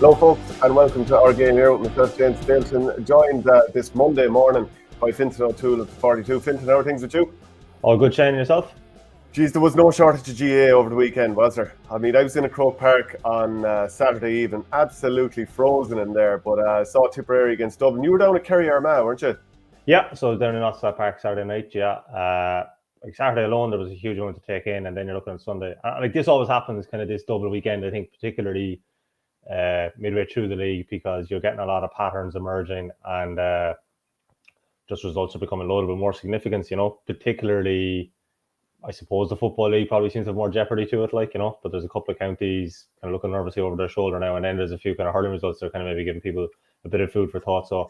Hello folks and welcome to our game here with myself, James Stalton, joined this Monday morning by Fintan O'Toole of 42. Fintan, how are things with you? All good, Shane, yourself? Geez, there was no shortage of GA over the weekend, was there? I mean, I was in a Croke Park on Saturday evening, absolutely frozen in there, but saw Tipperary against Dublin. You were down at Kerry, Armagh, weren't you? Yeah, so down in Oxford Park Saturday night, yeah. Like Saturday alone, there was a huge amount to take in, and then you're looking at Sunday. Like this always happens, kind of this double weekend, I think, particularly midway through the league, because you're getting a lot of patterns emerging, and just results are becoming a little bit more significant, particularly, I suppose the Football League probably seems to have more jeopardy to it, but there's a couple of counties kind of looking nervously over their shoulder now, and then there's a few kind of hurling results that are kind of maybe giving people a bit of food for thought. So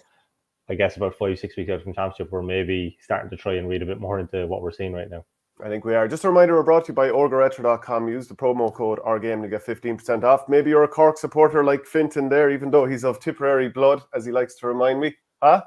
I guess about 5-6 weeks out from Championship, we're maybe starting to try and read a bit more into what we're seeing right now. I think we are. Just a reminder, we're brought to you by OurGaretro.com. Use the promo code OurGame to get 15% off. Maybe you're a Cork supporter like Fintan there, even though he's of Tipperary blood, as he likes to remind me. Huh?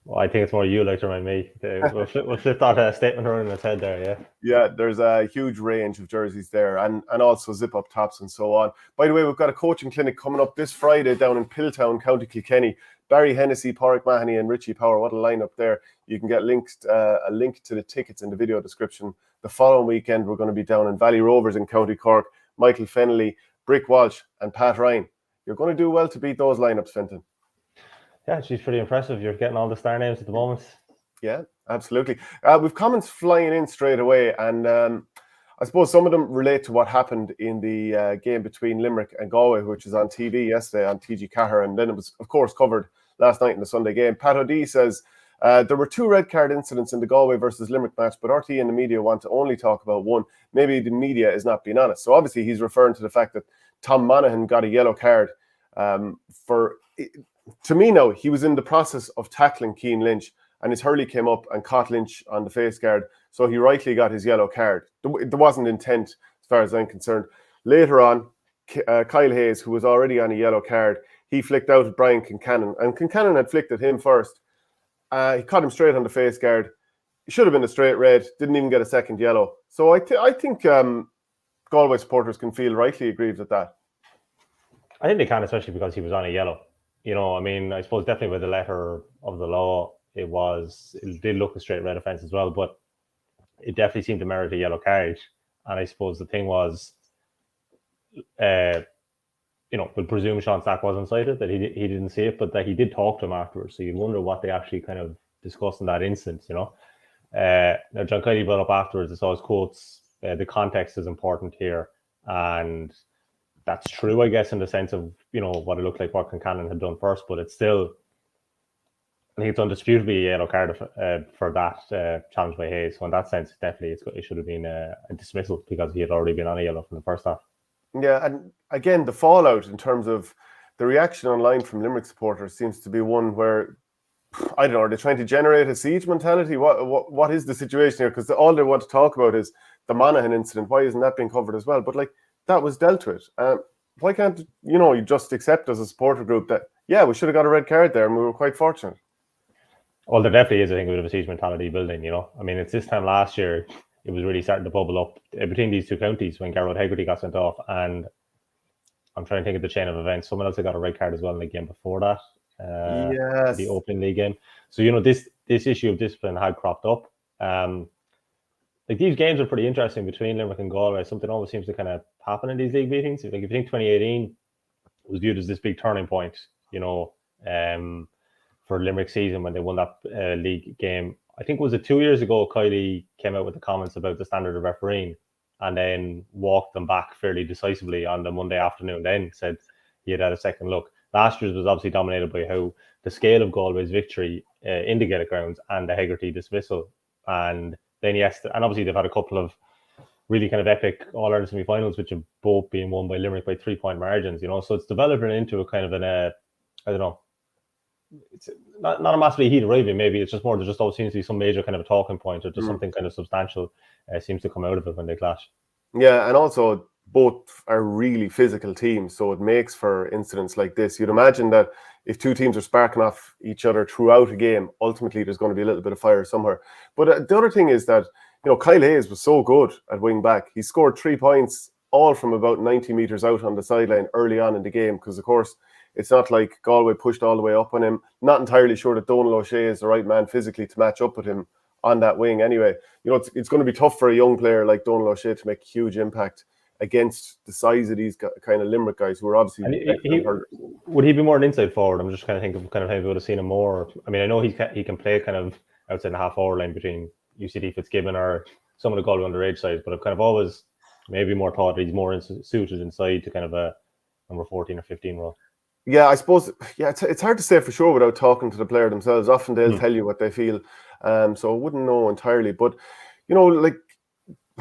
Well, I think it's more you like to remind me. We'll flip that statement around in its head there, yeah. Yeah, there's a huge range of jerseys there and also zip-up tops and so on. By the way, we've got a coaching clinic coming up this Friday down in Pilltown, County Kilkenny. Barry Hennessy, Pádraig Mahoney and Richie Power. What a lineup there. You can get a link to the tickets in the video description. The following weekend, we're going to be down in Valley Rovers in County Cork. Michael Fennelly, Brick Walsh and Pat Ryan. You're going to do well to beat those lineups, Fintan. Yeah, she's pretty impressive. You're getting all the star names at the moment. Yeah, absolutely. We've comments flying in straight away, and I suppose some of them relate to what happened in the game between Limerick and Galway, which was on TV yesterday on TG Cahir, and then it was, of course, covered last night in the Sunday game. Pat O'D says, there were 2 red card incidents in the Galway versus Limerick match, but RT and the media want to only talk about one. Maybe the media is not being honest. So obviously he's referring to the fact that Tom Monaghan got a yellow card to me now, he was in the process of tackling Cian Lynch, and his hurley came up and caught Lynch on the face guard, so he rightly got his yellow card. There wasn't intent, as far as I'm concerned. Later on, Kyle Hayes, who was already on a yellow card, he flicked out at Brian Kincannon, and Kincannon had flicked at him first. He caught him straight on the face guard. It should have been a straight red, didn't even get a second yellow. So I think Galway supporters can feel rightly aggrieved at that. I think they can, especially because he was on a yellow. I mean, I suppose definitely with the letter of the law, it did look a straight red offence as well, but it definitely seemed to merit a yellow card. And I suppose the thing was, we'll presume Sean Stack wasn't cited, that he didn't see it, but that he did talk to him afterwards. So you'd wonder what they actually kind of discussed in that instance, Now, John Kelly brought up afterwards, I saw his quotes, the context is important here. And that's true, I guess, in the sense of, what it looked like what Kincannon had done first, but it's still, I think it's undisputably a yellow card for that challenge by Hayes. So in that sense, definitely it should have been a dismissal because he had already been on a yellow from the first half. Yeah, and again, the fallout in terms of the reaction online from Limerick supporters seems to be one where, I don't know, are they trying to generate a siege mentality? What is the situation here? Because all they want to talk about is the Monaghan incident. Why isn't that being covered as well? But that was dealt with. Why can't you just accept as a supporter group that, yeah, we should have got a red card there and we were quite fortunate? Well, there definitely is, I think, a bit of a siege mentality building, I mean, it's this time last year, it was really starting to bubble up between these two counties when Garrod Hegarty got sent off, and I'm trying to think of the chain of events. Someone else had got a red card as well in the game before that, yes, the opening league game. So, this issue of discipline had cropped up. These games are pretty interesting between Limerick and Galway. Something always seems to kind of happen in these league meetings. If you think 2018 was viewed as this big turning point, for Limerick season when they won that league game. I think was it 2 years ago, Kiley came out with the comments about the standard of refereeing and then walked them back fairly decisively on the Monday afternoon, then said he had a second look. Last year's was obviously dominated by how the scale of Galway's victory in the Gaelic grounds and the Hegarty dismissal. And then, yes, and obviously they've had a couple of really kind of epic All-Ireland semi-finals, which have both been won by Limerick by 3-point margins, So it's developing into a kind of I don't know, it's not a massively heated rivalry. Maybe it's just more, there just always seems to be some major kind of a talking point or just something kind of substantial seems to come out of it when they clash. Yeah, and also both are really physical teams, so it makes for incidents like this. You'd imagine that if two teams are sparking off each other throughout a game, ultimately there's going to be a little bit of fire somewhere. But the other thing is that, Kyle Hayes was so good at wing back. He scored 3 points, all from about 90 metres out on the sideline early on in the game, because, of course, It's not like Galway pushed all the way up on him. Not entirely sure that Donal O'Shea is the right man physically to match up with him on that wing anyway. You know, it's going to be tough for a young player like Donal O'Shea to make a huge impact against the size of these kind of Limerick guys who are obviously would he be more an inside forward? I'm just kind of thinking kind of how we would have seen him more. I mean, I know he can play kind of outside the half forward line between UCD Fitzgibbon or some of the Galway underage sides, but I've kind of always maybe more thought that he's more suited inside to kind of a number 14 or 15 role. Yeah, I suppose, it's hard to say for sure without talking to the player themselves. Often they'll tell you what they feel, so I wouldn't know entirely. But, you know, like,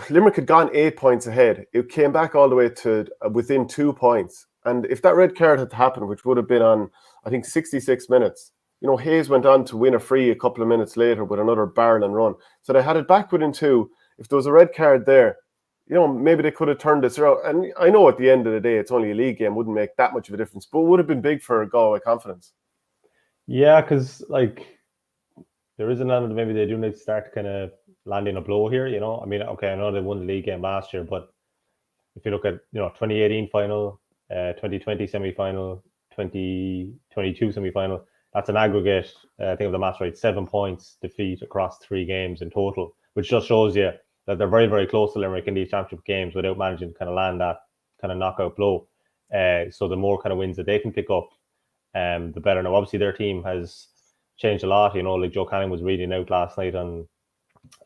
Limerick had gone 8 points ahead. It came back all the way to within 2 points. And if that red card had happened, which would have been on, I think, 66 minutes, you know, Hayes went on to win a free a couple of minutes later with another barrel and run. So they had it back within 2. If there was a red card there, you know, maybe they could have turned this around. And I know at the end of the day, it's only a league game, wouldn't make that much of a difference, but it would have been big for Galway confidence. Yeah, because, like, there is an element maybe they do need to start kind of landing a blow here, you know. I mean, okay, I know they won the league game last year, but if you look at, you know, 2018 final, 2020 semi-final, 2022 semi-final, that's an aggregate, I think of the match right, 7 points defeat across 3 games in total, which just shows you that they're very, very close to Limerick in these championship games without managing to kind of land that kind of knockout blow. So the more kind of wins that they can pick up, the better. Now, obviously, their team has changed a lot. You know, like Joe Canning was reading out last night on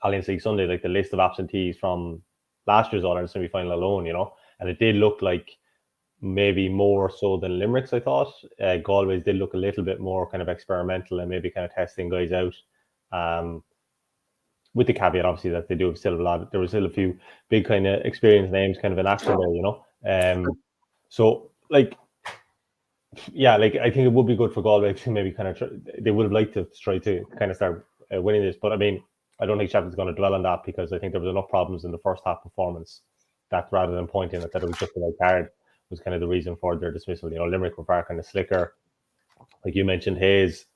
Alliance League Sunday, like the list of absentees from last year's All-Ireland semi-final alone, you know, and it did look like maybe more so than Limerick's, I thought. Galway's did look a little bit more kind of experimental and maybe kind of testing guys out. With the caveat, obviously, that they do still have a lot. There was still a few big kind of experienced names kind of in action there, you know. So, like, yeah, like, I think it would be good for Galway to maybe kind of they would have liked to try to kind of start winning this. But I mean, I don't think Sheffield's going to dwell on that because I think there was enough problems in the first half performance that rather than pointing at that it was just a red card was kind of the reason for their dismissal. You know, Limerick were far kind of slicker. Like you mentioned, Hayes,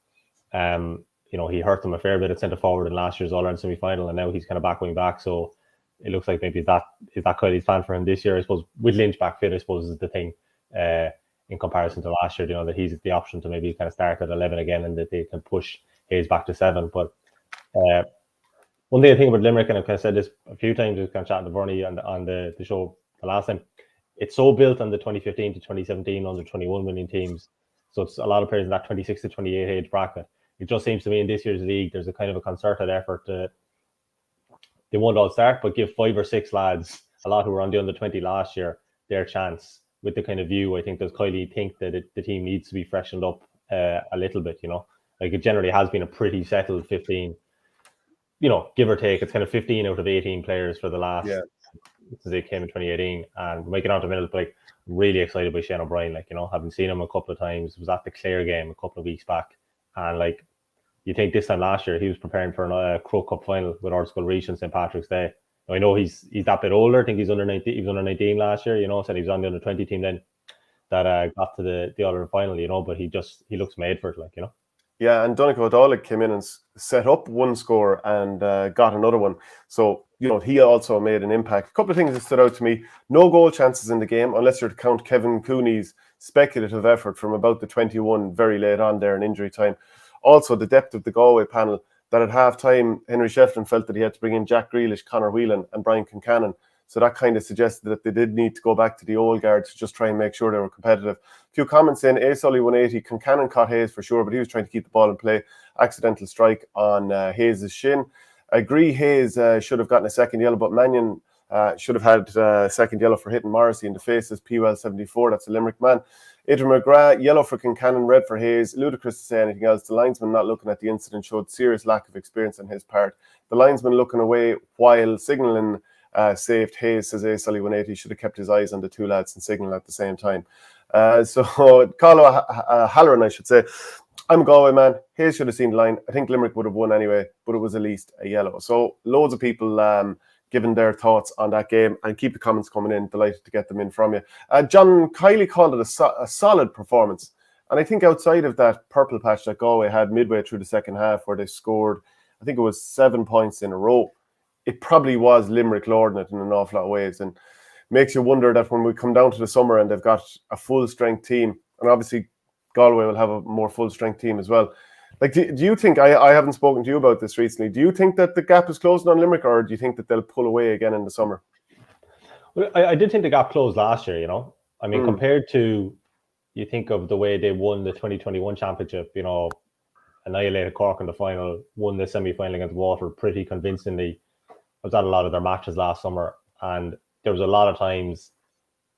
you know, he hurt them a fair bit at centre forward in last year's All-Ireland semi-final, and now he's kind of back going back. So it looks like maybe that Kylie's plan for him this year. I suppose with Lynch back fit, I suppose is the thing in comparison to last year. You know, that he's the option to maybe kind of start at 11 again, and that they can push Hayes back to 7. But one thing I think about Limerick, and I've kind of said this a few times, just kind of chatting to Bernie on the show the last time. It's so built on the 2015 to 2017 under 21 winning teams. So it's a lot of players in that 26 to 28 age bracket. It just seems to me in this year's league, there's a kind of a concerted effort to, they won't all start, but give 5 or 6 lads, a lot who were on the under 20 last year, their chance with the kind of view. I think does Kylie think that the team needs to be freshened up a little bit, you know, like it generally has been a pretty settled 15, you know, give or take. It's kind of 15 out of 18 players for the last, since they came in 2018, and making out a minute, like really excited by Shane O'Brien, like, you know, having seen him a couple of times, was at the Clare game a couple of weeks back. And like, you think this time last year he was preparing for a Crow Cup final with our school Reach and St. Patrick's Day. Now, I know he's that bit older. I think he's under 19. He was under 19 last year. You know, said he was on the under 20 team then that got to the All-Ireland final. You know, but he looks made for it. Like, you know. Yeah, and Donegal O'Donnell came in and set up one score and got another one. So, you know, he also made an impact. A couple of things that stood out to me. No goal chances in the game, unless you're to count Kevin Cooney's speculative effort from about the 21 very late on there in injury time. Also, the depth of the Galway panel, that at half-time, Henry Shefflin felt that he had to bring in Jack Grealish, Conor Whelan and Brian Concannon. So that kind of suggested that they did need to go back to the old guard to just try and make sure they were competitive. A few comments in, A. Sully 180, Concannon caught Hayes for sure, but he was trying to keep the ball in play. Accidental strike on Hayes' shin. I agree Hayes should have gotten a second yellow, but Mannion should have had a second yellow for hitting Morrissey in the face as P-Well 74. That's a Limerick man. Adrian McGrath, yellow for Concannon, red for Hayes. Ludicrous to say anything else. The linesman not looking at the incident showed serious lack of experience on his part. The linesman looking away while signalling saved Hayes, says A. Sully 180. Should have kept his eyes on the two lads and signalling at the same time. So Carlo Halloran, I should say. I'm a Galway man. Hayes should have seen the line. I think Limerick would have won anyway, but it was at least a yellow. So loads of people giving their thoughts on that game, and keep the comments coming in. Delighted to get them in from you. John Kiley called it a solid performance. And I think outside of that purple patch that Galway had midway through the second half where they scored, I think it was 7 points in a row, it probably was Limerick lording it in an awful lot of ways. And makes you wonder that when we come down to the summer and they've got a full strength team, and obviously Galway will have a more full strength team as well. Like, do you think, I haven't spoken to you about this recently, do you think that the gap is closing on Limerick, or do you think that they'll pull away again in the summer? Well, I did think the gap closed last year, I mean, compared to, you think of the way they won the 2021 championship, annihilated Cork in the final, won the semi-final against Waterford pretty convincingly. I was at a lot of their matches last summer, and there was a lot of times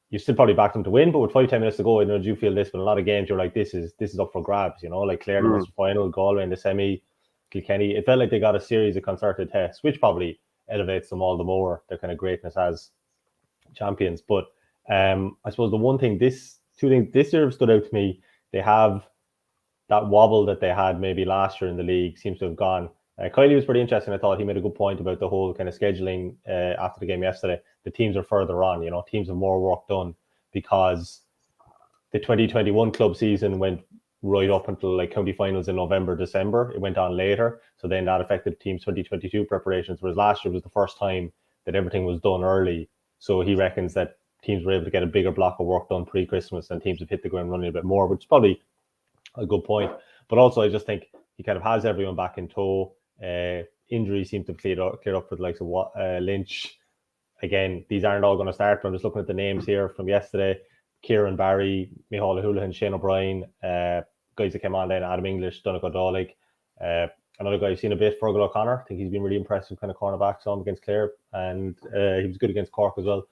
you still probably backed them to win, but with 5-10 minutes to go, do you feel this? But a lot of games you're like, this is up for grabs, like Clare in the Munster final, Galway in the semi, Kilkenny. It felt like they got a series of concerted tests, which probably elevates them all the more, their kind of greatness as champions. But I suppose the one thing, two things this year have stood out to me. They have that wobble that they had maybe last year in the league seems to have gone. Kylie was pretty interesting. I thought he made a good point about the whole kind of scheduling after the game yesterday. The teams are further on, teams have more work done because the 2021 club season went right up until like county finals in November, December. It went on later. So then that affected teams' 2022 preparations, whereas last year was the first time that everything was done early. So he reckons that teams were able to get a bigger block of work done pre-Christmas and teams have hit the ground running a bit more, which is probably a good point. But also I just think he kind of has everyone back in tow. Injuries seem to have cleared up for the likes of Lynch. Again, these aren't all going to start, but I'm just looking at the names here from yesterday. Kieran Barry, Micheál Houlihan, Shane O'Brien, guys that came on then, Adam English, Donegal Gaelic. Another guy I've seen a bit, Fergal O'Connor. I think he's been really impressive kind of cornerback some against Clare, and he was good against Cork as well.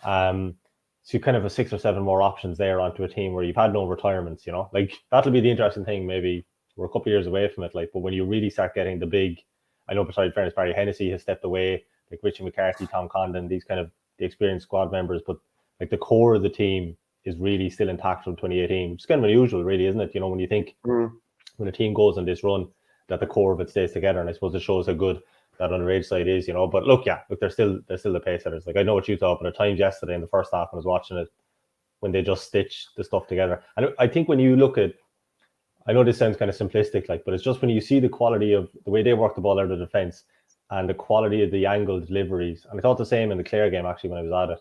So you kind of have 6 or 7 more options there onto a team where you've had no retirements, like that'll be the interesting thing. Maybe we're a couple of years away from it, but when you really start getting the big, I know besides fairness, Barry Hennessy has stepped away, like Richie McCarthy, Tom Condon, these kind of the experienced squad members, but like the core of the team is really still intact from 2018. It's kind of unusual, really, isn't it? When you think when a team goes on this run, that the core of it stays together, and I suppose it shows how good that underage side is, But look, they're still the pace setters. Like I know what you thought, but at times yesterday in the first half when I was watching it, when they just stitch the stuff together, and I think when you look at, I know this sounds kind of simplistic, but it's just when you see the quality of the way they work the ball out of the defense and the quality of the angle deliveries, and I thought the same in the Clare game actually when I was at it,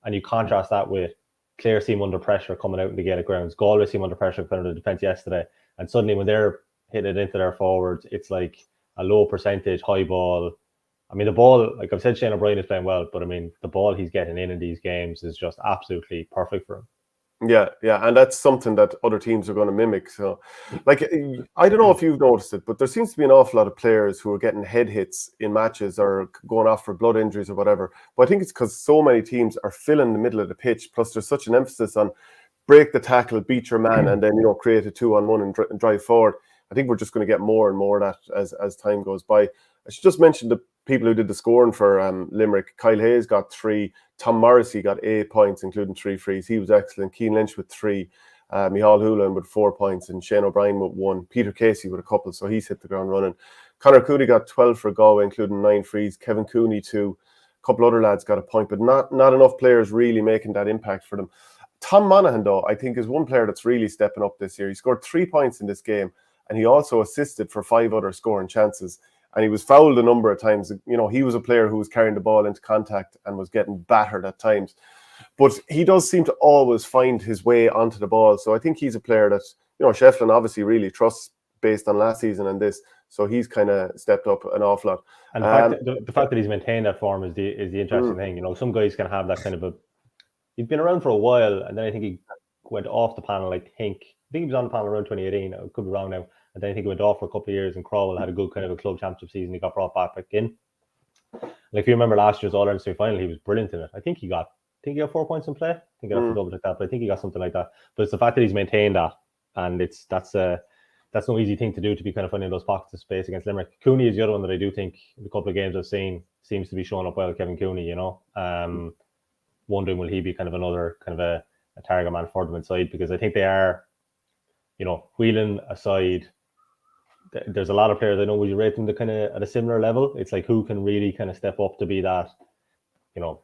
and you contrast that with Clare seem under pressure coming out in the Gaelic grounds, Galway seem under pressure coming out of the defense yesterday, and suddenly when they're hitting it into their forwards, it's like a low percentage, high ball. I mean, the ball, like I've said, Shane O'Brien is playing well, but I mean, the ball he's getting in these games is just absolutely perfect for him. Yeah, and that's something that other teams are going to mimic. So, like, I don't know if you've noticed it, but there seems to be an awful lot of players who are getting head hits in matches or going off for blood injuries or whatever. But I think it's because so many teams are filling the middle of the pitch, plus there's such an emphasis on break the tackle, beat your man, and then, create a 2-on-1 and drive forward. I think we're just going to get more and more of that as time goes by. I should just mention the people who did the scoring for Limerick. Kyle Hayes got 3. Tom Morrissey got 8 points, including 3 frees. He was excellent. Cian Lynch with 3. Micheál Houlihan with 4 points. And Shane O'Brien with 1. Peter Casey with a couple, so he's hit the ground running. Conor Cooney got 12 for Galway, including 9 frees. Kevin Cooney 2. A couple other lads got a point, but not enough players really making that impact for them. Tom Monaghan, though, I think is one player that's really stepping up this year. He scored 3 points in this game, and he also assisted for 5 other scoring chances. And he was fouled a number of times. He was a player who was carrying the ball into contact and was getting battered at times. But he does seem to always find his way onto the ball. So I think he's a player that, Shefflin obviously really trusts based on last season and this. So he's kind of stepped up an awful lot. And the fact that he's maintained that form is the interesting thing. Some guys can have that kind of he's been around for a while, and then I think he went off the panel, I think he was on the panel around 2018. I could be wrong now. And then I think he went off for a couple of years, and Crowell had a good kind of a club championship season. He got brought back in. Like if you remember last year's All-Ireland semi-final, he was brilliant in it. I think he got 4 points in play. I think I have to double check that, but I think he got something like that. But it's the fact that he's maintained that, and that's no easy thing to do, to be kind of finding those pockets of space against Limerick. Cooney is the other one that I do think in the couple of games I've seen seems to be showing up well. Kevin Cooney, wondering will he be kind of another kind of a target man for them inside, because I think they are, Whelan aside, there's a lot of players I know. Would you rate them to kind of at a similar level? It's like who can really kind of step up to be that, kind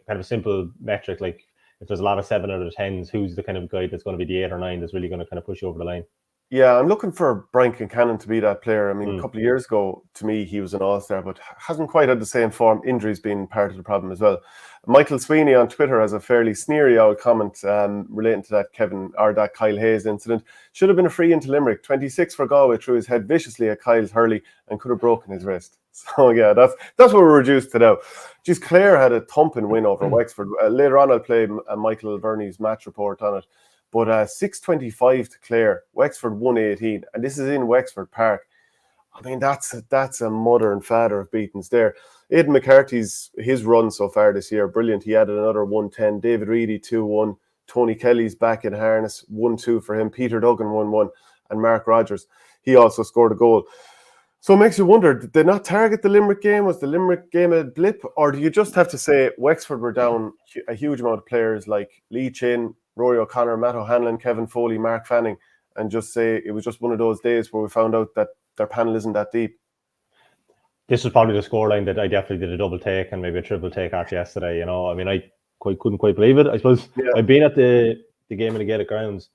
of a simple metric. Like if there's a lot of 7 out of 10s, who's the kind of guy that's going to be the 8 or 9 that's really going to kind of push you over the line? Yeah, I'm looking for Brian Kincannon to be that player. I mean, a Mm. couple of years ago, to me, he was an all-star, but hasn't quite had the same form. Injuries being part of the problem as well. Michael Sweeney on Twitter has a fairly sneery old comment relating to that Kyle Hayes incident. Should have been a free into Limerick. 26 for Galway threw his head viciously at Kyle's hurley and could have broken his wrist. So yeah, that's what we're reduced to now. Just Clare had a thumping win over Wexford. Later on, I'll play Michael Burney's match report on it. But 6-25 to Clare, Wexford 1-18, and this is in Wexford Park. I mean, that's a mother and father of beatings there. Aidan McCarthy's his run so far this year, brilliant. He added another 110. David Reedy 2-1. Tony Kelly's back in harness, 1-2 for him. Peter Duggan 1-1, and Mark Rogers, he also scored a goal. So it makes you wonder, did they not target the Limerick game? Was the Limerick game a blip? Or do you just have to say Wexford were down a huge amount of players like Lee Chin, Rory O'Connor, Matt O'Hanlon, Kevin Foley, Mark Fanning, and just say it was just one of those days where we found out that their panel isn't that deep? This was probably the scoreline that I definitely did a double take and maybe a triple take after yesterday. You know, I mean, I couldn't quite believe it. I suppose I've been at the game in the Gaelic grounds,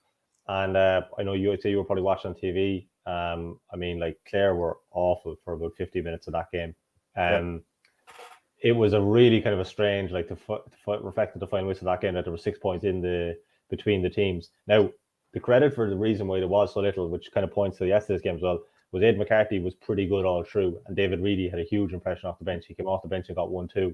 and I know you were probably watching on TV. I mean, like Clare were awful for about 50 minutes of that game. It was a really kind of a strange, like reflected the final whistle of that game, that there were 6 points between the teams. Now, the credit for the reason why there was so little, which kind of points to yesterday's game as well, was Aidan McCarthy was pretty good all through, and David Reedy had a huge impression off the bench. He came off the bench and got 1-2.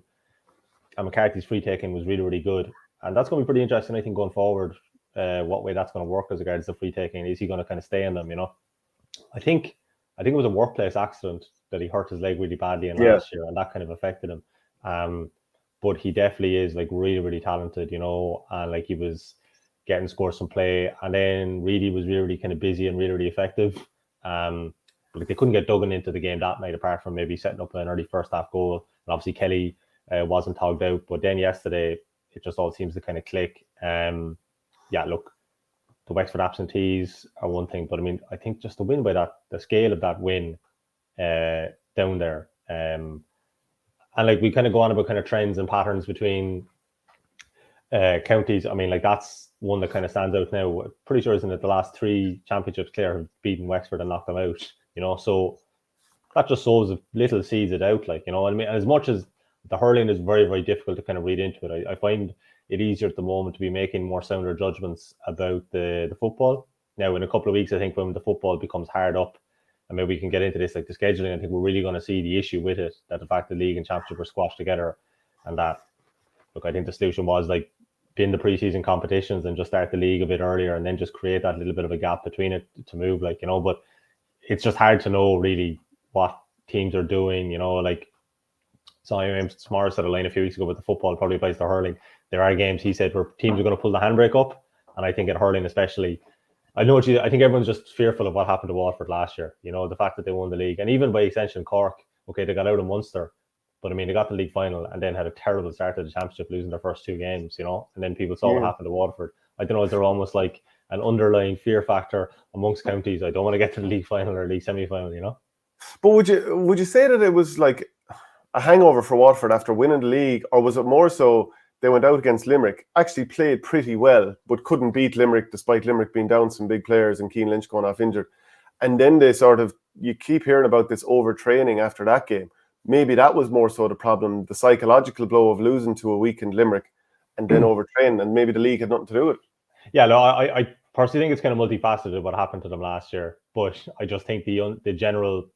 And McCarthy's free taking was really, really good. And that's going to be pretty interesting, I think, going forward, what way that's going to work as regards the free taking. Is he going to kind of stay in them, you know? I think it was a workplace accident that he hurt his leg really badly in last year, and that kind of affected him. But he definitely is like really, really talented, you know, and like he was getting scores from play. And then Reedy was really, really kind of busy and really, really effective. But like they couldn't get Duggan into the game that night, apart from maybe setting up an early first half goal. And obviously Kelly wasn't togged out. But then yesterday, it just all seems to kind of click. Yeah, look, the Wexford absentees are one thing, but I mean, I think just the win by that, the scale of that win down there, and like we kind of go on about kind of trends and patterns between counties. I mean, like that's one that kind of stands out now. Pretty sure, isn't it, the last 3 championships Clare have beaten Wexford and knocked them out, you know, so that just sows little seeds it out, like, you know. I mean, as much as the hurling is very, very difficult to kind of read into it, I find it easier at the moment to be making more sounder judgments about the football. Now, in a couple of weeks, I think when the football becomes hard up, and maybe we can get into this, like the scheduling, I think we're really going to see the issue with it, that the fact the league and championship are squashed together, and that, look, I think the solution was like pin the preseason competitions and just start the league a bit earlier, and then just create that little bit of a gap between it to move, like, you know. But it's just hard to know really what teams are doing, you know. Like, Simon Morris said a line a few weeks ago, but the football probably applies to hurling. There are games, he said, where teams are going to pull the handbrake up, and I think at hurling especially, I think everyone's just fearful of what happened to Waterford last year. You know, the fact that they won the league, and even by extension Cork. Okay, they got out of Munster, but I mean, they got the league final and then had a terrible start to the championship, losing their first 2 games. You know, and then people saw what happened to Waterford. I don't know, is there almost like an underlying fear factor amongst counties? I don't want to get to the league final or league semi-final. You know. But would you say that it was like a hangover for Waterford after winning the league, or was it more so they went out against Limerick, actually played pretty well, but couldn't beat Limerick despite Limerick being down some big players and Keane Lynch going off injured? And then they you keep hearing about this overtraining after that game. Maybe that was more so the problem, the psychological blow of losing to a weakened Limerick and then overtraining, and maybe the league had nothing to do with it. Yeah, no, I personally think it's kind of multifaceted what happened to them last year, but I just think the general,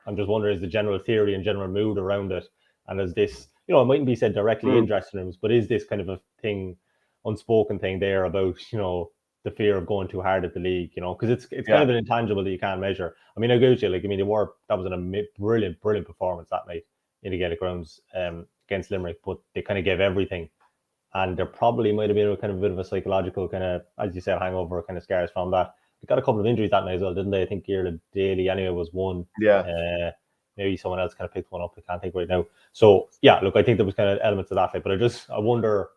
I'm just wondering, is the general theory and general mood around it, and is this, you know, it mightn't be said directly in dressing rooms, but is this kind of a thing, unspoken thing there about, you know, the fear of going too hard at the league, you know, because it's kind of an intangible that you can't measure. I mean, I agree with you. Like, I mean, that was a brilliant performance that night in the Gaelic grounds against Limerick, but they kind of gave everything. And there probably might have been a kind of a bit of a psychological kind of, as you said, hangover kind of scars from that. They got a couple of injuries that night as well, didn't they? I think Gerald Daly anyway was one. Yeah. Maybe someone else kind of picked one up. I can't think right now. So yeah, look, I think there was kind of elements of that. Like, but I wonder,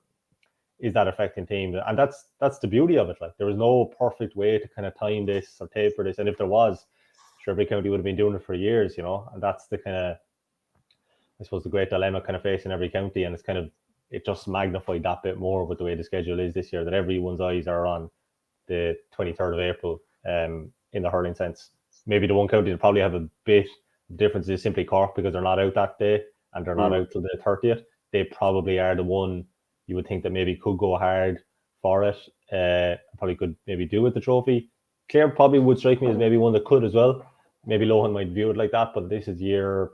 is that affecting teams? And that's the beauty of it. Like, there was no perfect way to kind of time this or taper this. And if there was, sure, every county would have been doing it for years, you know. And that's the kind of, I suppose, the great dilemma kind of facing every county. And it's kind of, it just magnified that bit more with the way the schedule is this year, that everyone's eyes are on the 23rd of April. in the hurling sense. Maybe the one county that probably have a bit difference is simply Cork, because they're not out that day and they're not out till the 30th. They probably are the one you would think that maybe could go hard for it. Probably could maybe do with the trophy. Clare probably would strike me as maybe one that could as well. Maybe Lohan might view it like that, but this is year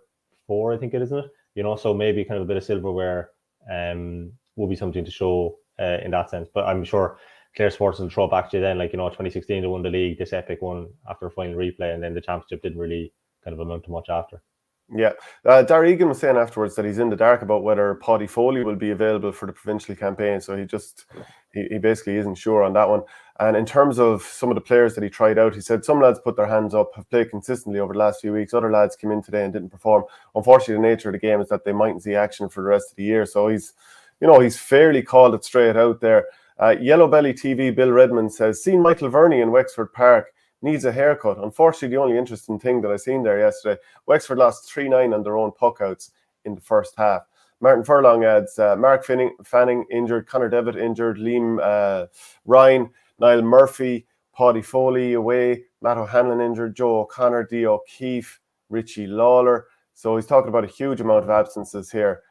4, I think it is, isn't it? So maybe kind of a bit of silverware will be something to show in that sense. But I'm sure Clare Sports will throw back to you then, 2016 they won the league, this epic one after a final replay, and then the championship didn't really kind of amount to much after. Yeah, Darragh Egan was saying afterwards that he's in the dark about whether Paddy Foley will be available for the provincial campaign, so he basically isn't sure on that one. And in terms of some of the players that he tried out, he said some lads put their hands up, have played consistently over the last few weeks. Other lads came in today and didn't perform. Unfortunately, the nature of the game is that they mightn't see action for the rest of the year. So he's fairly called it straight out there. Yellow Belly TV Bill Redmond says, seen Michael Verney in Wexford Park, needs a haircut. Unfortunately, the only interesting thing that I seen there yesterday, Wexford lost 3-9 on their own puckouts in the first half. Martin Furlong adds, Mark Fanning injured, Conor Devitt injured, Liam Ryan, Niall Murphy, Paddy Foley away, Matt O'Hanlon injured, Joe O'Connor, Dee O'Keefe, Richie Lawler. So he's talking about a huge amount of absences here.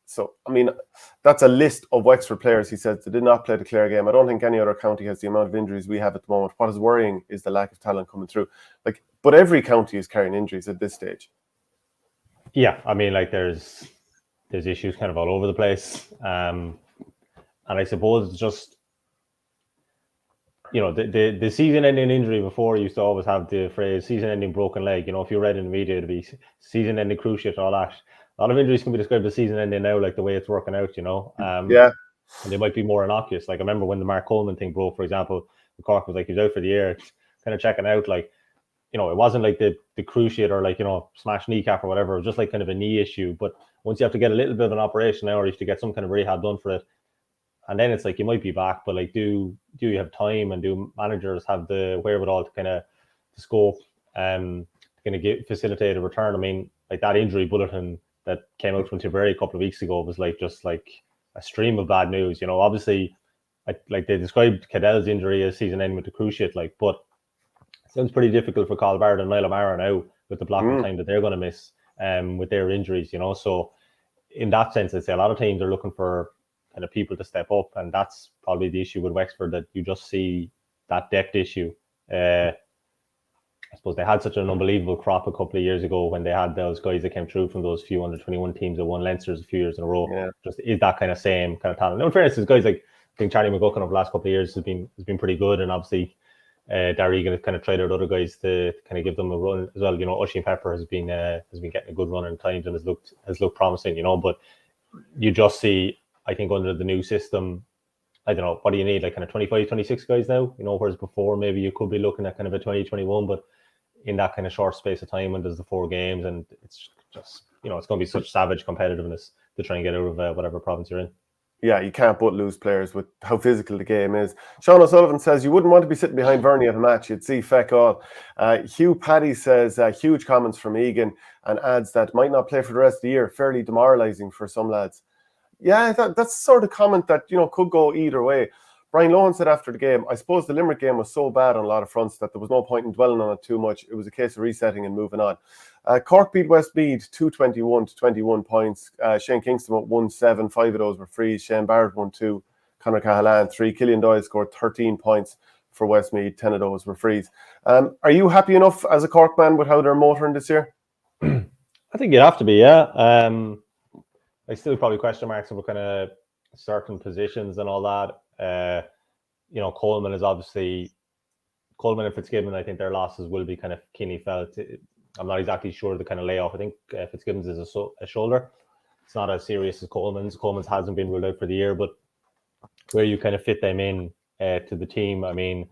So, I mean, that's a list of Wexford players, he says, that did not play the Clare game. I don't think any other county has the amount of injuries we have at the moment. What is worrying is the lack of talent coming through. But every county is carrying injuries at this stage. Yeah, I mean, there's issues kind of all over the place. And I suppose it's just, the season-ending injury before used to always have the phrase season-ending broken leg. If you read in the media, it'd be season-ending cruciate and all that. A lot of injuries can be described as season-ending now, the way it's working out, Yeah. And they might be more innocuous. I remember when the Mark Coleman thing broke, for example, the Cork was he was out for the year, kind of checking out, it wasn't the cruciate or smashed kneecap or whatever. It was just kind of a knee issue. But once you have to get a little bit of an operation now, or you have to get some kind of rehab done for it, and then it's you might be back, but do you have time, and do managers have the wherewithal to kind of scope kind of facilitate a return? I mean, that injury bulletin that came out from Tipperary a couple of weeks ago was just a stream of bad news. Obviously, they described Cadell's injury as season-ending with the cruciate, but it sounds pretty difficult for Carl Bard and Niall O'Mara now with the block of time that they're going to miss with their injuries. So in that sense, I'd say a lot of teams are looking for kind of people to step up, and that's probably the issue with Wexford, that you just see that depth issue. I suppose they had such an unbelievable crop a couple of years ago when they had those guys that came through from those few under-21 teams that won Leinster's a few years in a row. Yeah. Just is that kind of same kind of talent. Now, in fairness, there's guys I think Charlie McGuckin over the last couple of years has been pretty good, and obviously Darragh Egan has kind of tried out other guys to kind of give them a run as well. Oisin Pepper has been getting a good run in times and has looked promising. But you just see, I think, under the new system, I don't know, what do you need? Kind of 25, 26 guys now, whereas before maybe you could be looking at kind of a 20, 21, but in that kind of short space of time when there's the 4 games, and it's just, it's going to be such savage competitiveness to try and get out of whatever province you're in. Yeah, you can't but lose players with how physical the game is. Sean O'Sullivan says, you wouldn't want to be sitting behind Verney at a match. You'd see feck all. Hugh Paddy says, huge comments from Egan, and adds that might not play for the rest of the year. Fairly demoralising for some lads. Yeah, that's the sort of comment that, could go either way. Brian Lohan said after the game, I suppose the Limerick game was so bad on a lot of fronts that there was no point in dwelling on it too much. It was a case of resetting and moving on. Cork beat Westmeath 221 to 21 points. Shane Kingston won 7. 5 of those were frees. Shane Barrett won 2. Conor Cahalan 3. Killian Doyle scored 13 points for Westmeath. 10 of those were frees. Are you happy enough as a Cork man with how they're motoring this year? I think you'd have to be, yeah. I still probably question marks over kind of certain positions and all that. Coleman is obviously Coleman and Fitzgibbon. I think their losses will be kind of keenly felt. I'm not exactly sure the kind of layoff. I think Fitzgibbon's is a shoulder. It's not as serious as Coleman's. Coleman's hasn't been ruled out for the year, but where you kind of fit them in to the team, I mean,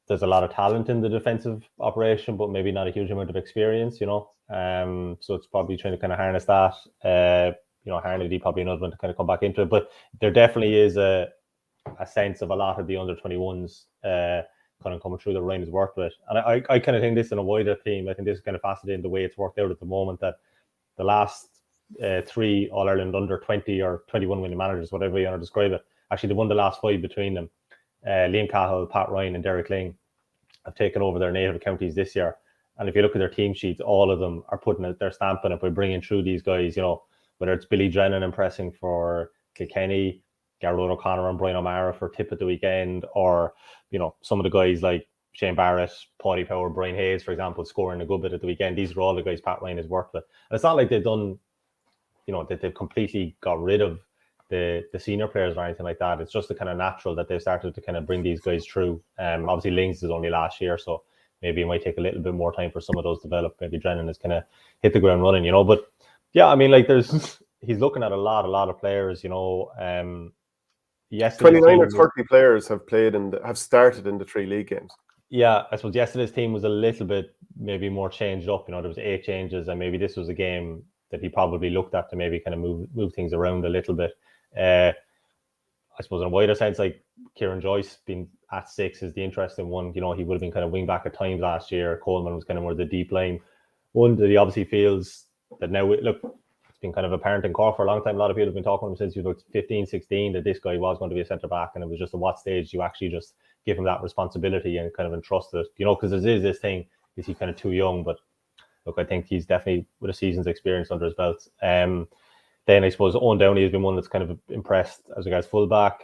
there's a lot of talent in the defensive operation, but maybe not a huge amount of experience, so it's probably trying to kind of harness that. Harnedy probably another one to kind of come back into it, but there definitely is a sense of a lot of the under-21s kind of coming through the Ryan has worked with. And I kind of think this in a wider theme. I think this is kind of fascinating the way it's worked out at the moment, that the last 3 All-Ireland under-20 or 21 winning managers, whatever you want to describe it, actually they won the last 5 between them. Liam Cahill, Pat Ryan and Derek Ling. have taken over their native counties this year. And if you look at their team sheets, all of them are putting their stamp on it by bringing through these guys, whether it's Billy Drennan impressing for Kilkenny, Garrod O'Connor and Brian O'Mara for Tipp at the weekend, or, some of the guys like Shane Barrett, Paddy Power, Brian Hayes, for example, scoring a good bit at the weekend. These are all the guys Pat Ryan has worked with. And it's not like they've done, that they've completely got rid of the senior players or anything like that. It's just the kind of natural that they've started to kind of bring these guys through. Obviously, Lings is only last year, so maybe it might take a little bit more time for some of those to develop. Maybe Drennan is kind of hit the ground running, But yeah, I mean, like he's looking at a lot of players, Yesterday's 29 or team 30 players have started in the 3 league games. Yeah, I suppose yesterday's team was a little bit maybe more changed up. There was 8 changes, and maybe this was a game that he probably looked at to maybe kind of move things around a little bit. I suppose in a wider sense, like Kieran Joyce being at 6 is the interesting one. He would have been kind of wing back at times last year. Coleman was kind of more the deep line one that he obviously feels that now, look, it's been kind of apparent in Cork for a long time. A lot of people have been talking to him since he was 15, 16, that this guy was going to be a centre back, and it was just at what stage you actually just give him that responsibility and kind of entrust it, because there is this thing, is he kind of too young? But look, I think he's definitely with a season's experience under his belt. Then I suppose Owen Downey has been one that's kind of impressed as a guy's fullback.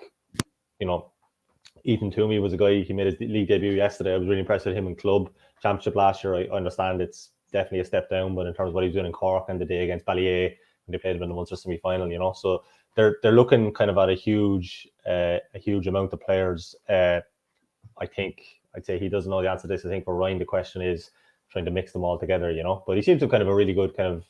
Ethan Toomey was a guy, he made his league debut yesterday. I was really impressed with him in club championship last year. I understand it's definitely a step down, but in terms of what he was doing in Cork and the day against Ballyea, when they played him in the Munster semi-final, so they're looking kind of at a huge amount of players. I'd say he doesn't know the answer to this. I think for Ryan, the question is trying to mix them all together, but he seems to have kind of a really good kind of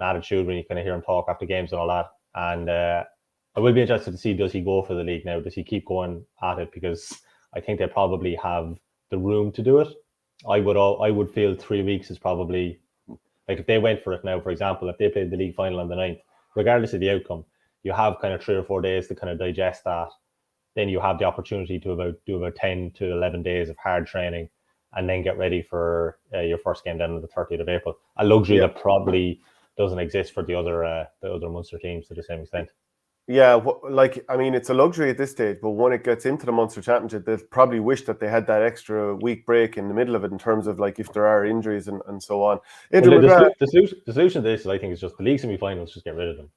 attitude when you kind of hear him talk after games and all that. And I will be interested to see, does he go for the league now? Does he keep going at it? Because I think they probably have the room to do it. I would feel 3 weeks is probably, like if they went for it now, for example, if they played the league final on the 9th, regardless of the outcome, you have kind of 3 or 4 days to kind of digest that. Then you have the opportunity to do about 10 to 11 days of hard training, and then get ready for your first game then on the 30th of April. A luxury that probably doesn't exist for the other Munster teams to the same extent. Yeah, it's a luxury at this stage, but when it gets into the Munster Championship, they'll probably wish that they had that extra week break in the middle of it in terms of like if there are injuries and so on. The solution to this, I think, is just the league semi-finals. Just get rid of them.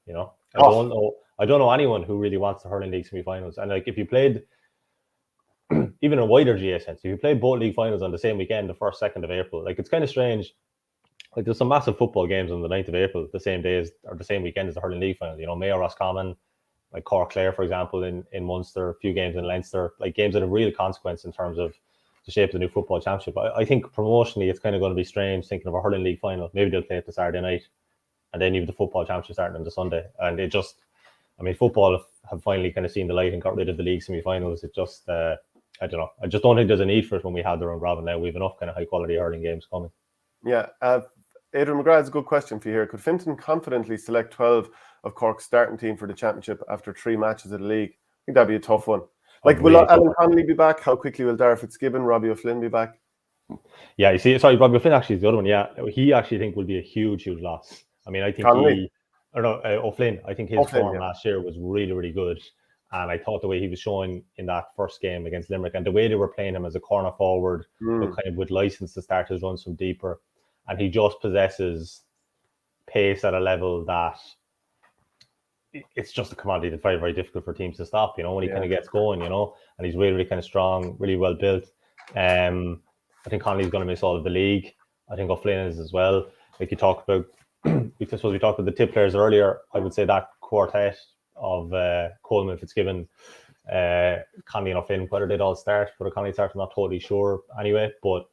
I don't know anyone who really wants the hurling league semi-finals. And like if you played, even a wider GA sense, if you played both league finals on the same weekend, the 1st, 2nd of April, like it's kind of strange. Like there's some massive football games on the 9th of April, the same day as, or the same weekend as the hurling league final. Mayo Roscommon, like Cork Clare, for example, in Munster, a few games in Leinster, like games that have real consequence in terms of the shape of the new football championship. I think promotionally it's kind of going to be strange thinking of a hurling league final. Maybe they'll play it the Saturday night, and then you have the football championship starting on the Sunday. And it just, football have finally kind of seen the light and got rid of the league semi-finals. It just, I don't know. I just don't think there's a need for it when we have the round robin now. We have enough kind of high quality hurling games coming. Yeah. Adrian McGrath has a good question for you here. Could Fintan confidently select 12 of Cork's starting team for the championship after 3 matches of the league? I think that'd be a tough one. Like, will Alan Connolly be back? How quickly will Darragh Fitzgibbon, Robbie O'Flynn be back? Yeah, Robbie O'Flynn actually is the other one. Yeah, he actually think will be a huge loss. I think O'Flynn. I think his form last year was really, really good. And I thought the way he was showing in that first game against Limerick, and the way they were playing him as a corner forward, but kind of with license to start his runs from deeper. And he just possesses pace at a level that it's just a commodity that's very, very difficult for teams to stop, when he kind of gets going, and he's really, really kind of strong, really well built. I think Connolly's going to miss all of the league. I think O'Flynn is as well. Like you talked about, we talked about the Tipp players earlier. I would say that quartet of Coleman, Fitzgibbon, Connolly and O'Flynn, whether they'd all start, whether Connolly starts, I'm not totally sure anyway, but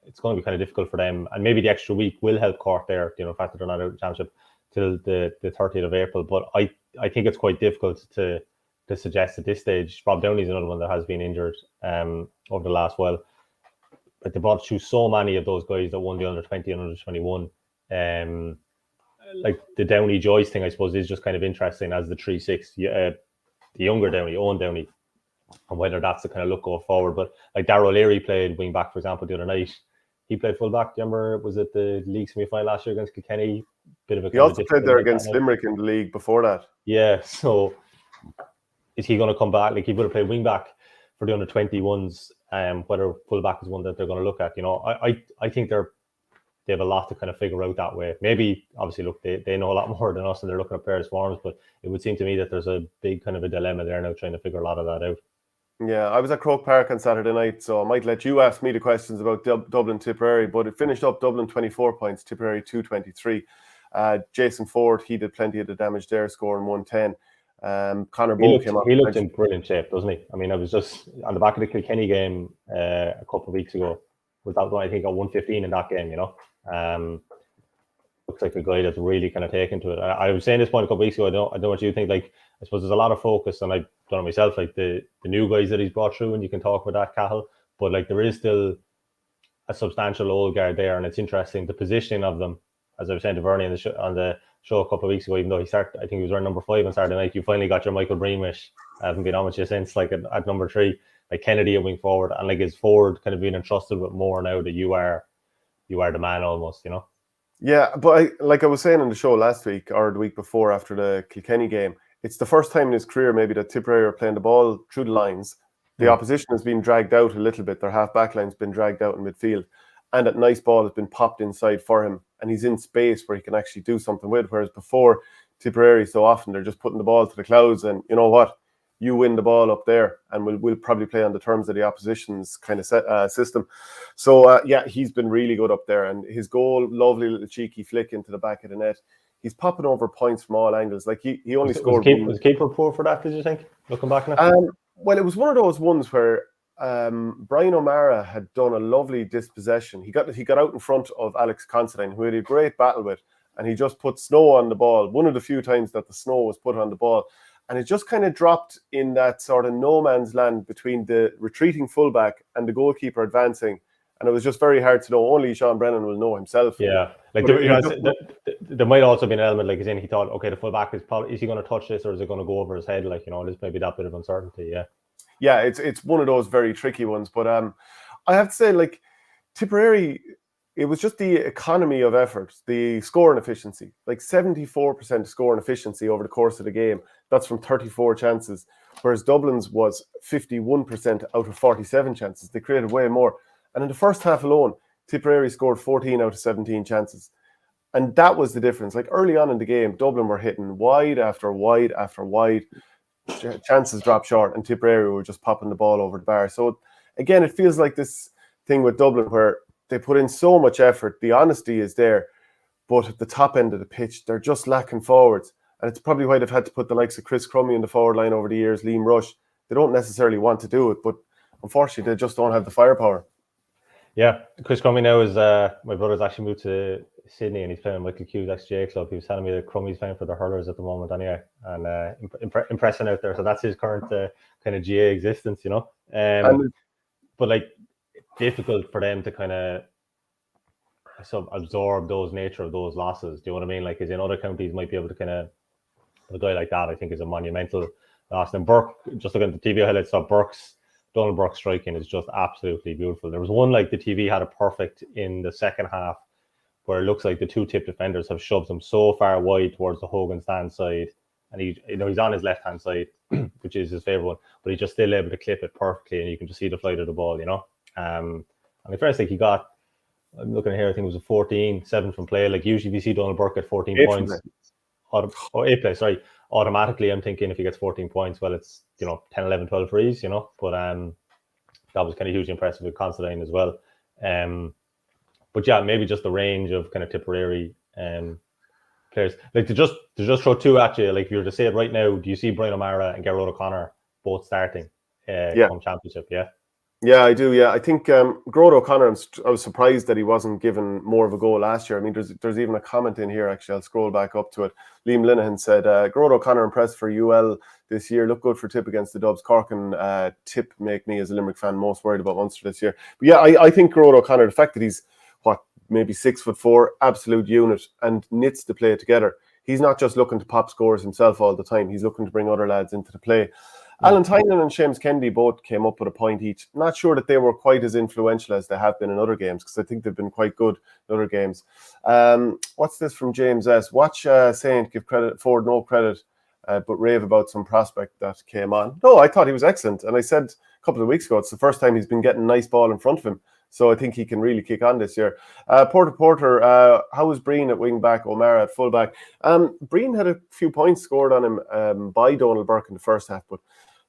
it's going to be kind of difficult for them, and maybe the extra week will help Cork there. The fact that they're not out of the championship till the 30th of April. But I think it's quite difficult to suggest at this stage. Rob Downey's another one that has been injured over the last while. But they brought through so many of those guys that won the under-20 and under-21. Like the Downey Joyce thing, I suppose, is just kind of interesting as the 3-6, the younger Downey, Owen Downey, and whether that's the kind of look going forward. But like Darragh O'Leary played wing back, for example, the other night. He played full back. Do you remember, was it the league semi-final last year against Kilkenny? He also played there against Limerick in the league before that. Yeah, so is he going to come back? Like he would have played wing back for the under-21s whether fullback is one that they're going to look at. I think they have a lot to kind of figure out that way. Maybe, obviously, look, they know a lot more than us and they're looking at players' forms, but it would seem to me that there's a big kind of a dilemma there now trying to figure a lot of that out. Yeah, I was at Croke Park on Saturday night, so I might let you ask me the questions about Dublin Tipperary, but it finished up Dublin 24 points, Tipperary 223. Jason Ford, he did plenty of the damage there, scoring 110. Conor Bowe came off. He looked in brilliant shape, doesn't he? I mean, I was just on the back of the Kilkenny game a couple of weeks ago. Without, I think, got 115 in that game, looks like a guy that's really kind of taken to it. I was saying this point a couple of weeks ago. I don't know what you think. Like, I suppose there's a lot of focus, and I don't know myself, like the new guys that he's brought through, and you can talk about that, Cahill. But like, there is still a substantial old guard there, and it's interesting the positioning of them. As I was saying to Bernie on the show a couple of weeks ago, even though I think he was wearing number 5 on Saturday night, you finally got your Michael Breen wish. I haven't been on with you since, like at number 3, like Kennedy at wing forward, and like his forward kind of being entrusted with more now that you are the man almost, Yeah, but like I was saying on the show last week or the week before after the Kilkenny game, it's the first time in his career maybe that Tipperary are playing the ball through the lines. The opposition has been dragged out a little bit. Their half-back line's been dragged out in midfield. And that nice ball has been popped inside for him. And he's in space where he can actually do something with. Whereas before, Tipperary, so often they're just putting the ball to the clouds. And you know what? You win the ball up there. And we'll probably play on the terms of the opposition's kind of system. So, yeah, he's been really good up there. And his goal, lovely little cheeky flick into the back of the net. He's popping over points from all angles. Like he only scored. Was the keeper poor for that, did you think? Looking back now? Well, it was one of those ones where Brian O'Mara had done a lovely dispossession. He got out in front of Alex Considine, who he had a great battle with, and he just put snow on the ball. One of the few times that the snow was put on the ball, and it just kind of dropped in that sort of no man's land between the retreating fullback and the goalkeeper advancing. And it was just very hard to know. Only Sean Brennan will know himself. Yeah, like there might also be an element, like, as in he thought, okay, the fullback is he going to touch this or is it going to go over his head? Like, there's maybe that bit of uncertainty. Yeah, it's one of those very tricky ones. But I have to say, like, Tipperary, it was just the economy of effort, the scoring efficiency, like 74% scoring efficiency over the course of the game. That's from 34 chances, whereas Dublin's was 51% out of 47 chances. They created way more. And in the first half alone, Tipperary scored 14 out of 17 chances. And that was the difference. Like, early on in the game, Dublin were hitting wide after wide after wide. Chances dropped short, and Tipperary were just popping the ball over the bar. So, again, it feels like this thing with Dublin where they put in so much effort. The honesty is there. But at the top end of the pitch, they're just lacking forwards. And it's probably why they've had to put the likes of Chris Crummy in the forward line over the years, Liam Rush. They don't necessarily want to do it, but unfortunately, they just don't have the firepower. Yeah, Chris Crummy now is my brother's actually moved to Sydney and he's playing Michael Q's XJ club. He was telling me that Crummy's playing for the hurlers at the moment anyway, and impressing out there. So that's his current kind of GA existence, but like, difficult for them to kind of absorb those nature of those losses. Do you know what I mean? Like, as in other counties might be able to kind of, a guy like that I think is a monumental loss. And Burke, just looking at the TV highlights, so Donald Burke's striking is just absolutely beautiful. There was one, like, the TV had a perfect in the second half where it looks like the two Tipp defenders have shoved him so far wide towards the Hogan stand side, and he's on his left hand side, which is his favorite one, but he's just still able to clip it perfectly, and you can just see the flight of the ball, And the first thing he got, I'm looking here, I think it was a 14-7 from play. Like, usually if you see Donald Burke at 14 points, 8 play, sorry, automatically I'm thinking if he gets 14 points, well, it's 10, 11, 12 frees, but that was kind of hugely impressive with Considine as well. But yeah, maybe just the range of kind of Tipperary players. Like, to just throw two at you, like, if you were to say it right now, do you see Brian O'Mara and Gerard O'Connor both starting come championship? Yeah, I do. Yeah, I think Gerard O'Connor, I was surprised that he wasn't given more of a go last year. I mean, there's even a comment in here, actually. I'll scroll back up to it. Liam Linehan said, Gerard O'Connor impressed for UL this year. Look good for Tipp against the Dubs. Cork and Tipp make me, as a Limerick fan, most worried about Munster this year. But yeah, I think Gerard O'Connor, the fact that he's, maybe 6'4", absolute unit, and knits the play together. He's not just looking to pop scores himself all the time. He's looking to bring other lads into the play. Alan Tynan and Seamus Kennedy both came up with a point each. Not sure that they were quite as influential as they have been in other games, because I think they've been quite good in other games. What's this from James S? Watch Saint give credit, Ford no credit, but rave about some prospect that came on. No, I thought he was excellent. And I said a couple of weeks ago, it's the first time he's been getting a nice ball in front of him. So I think he can really kick on this year. Porter, how was Breen at wing back, O'Mara at full back? Breen had a few points scored on him by Donald Burke in the first half, but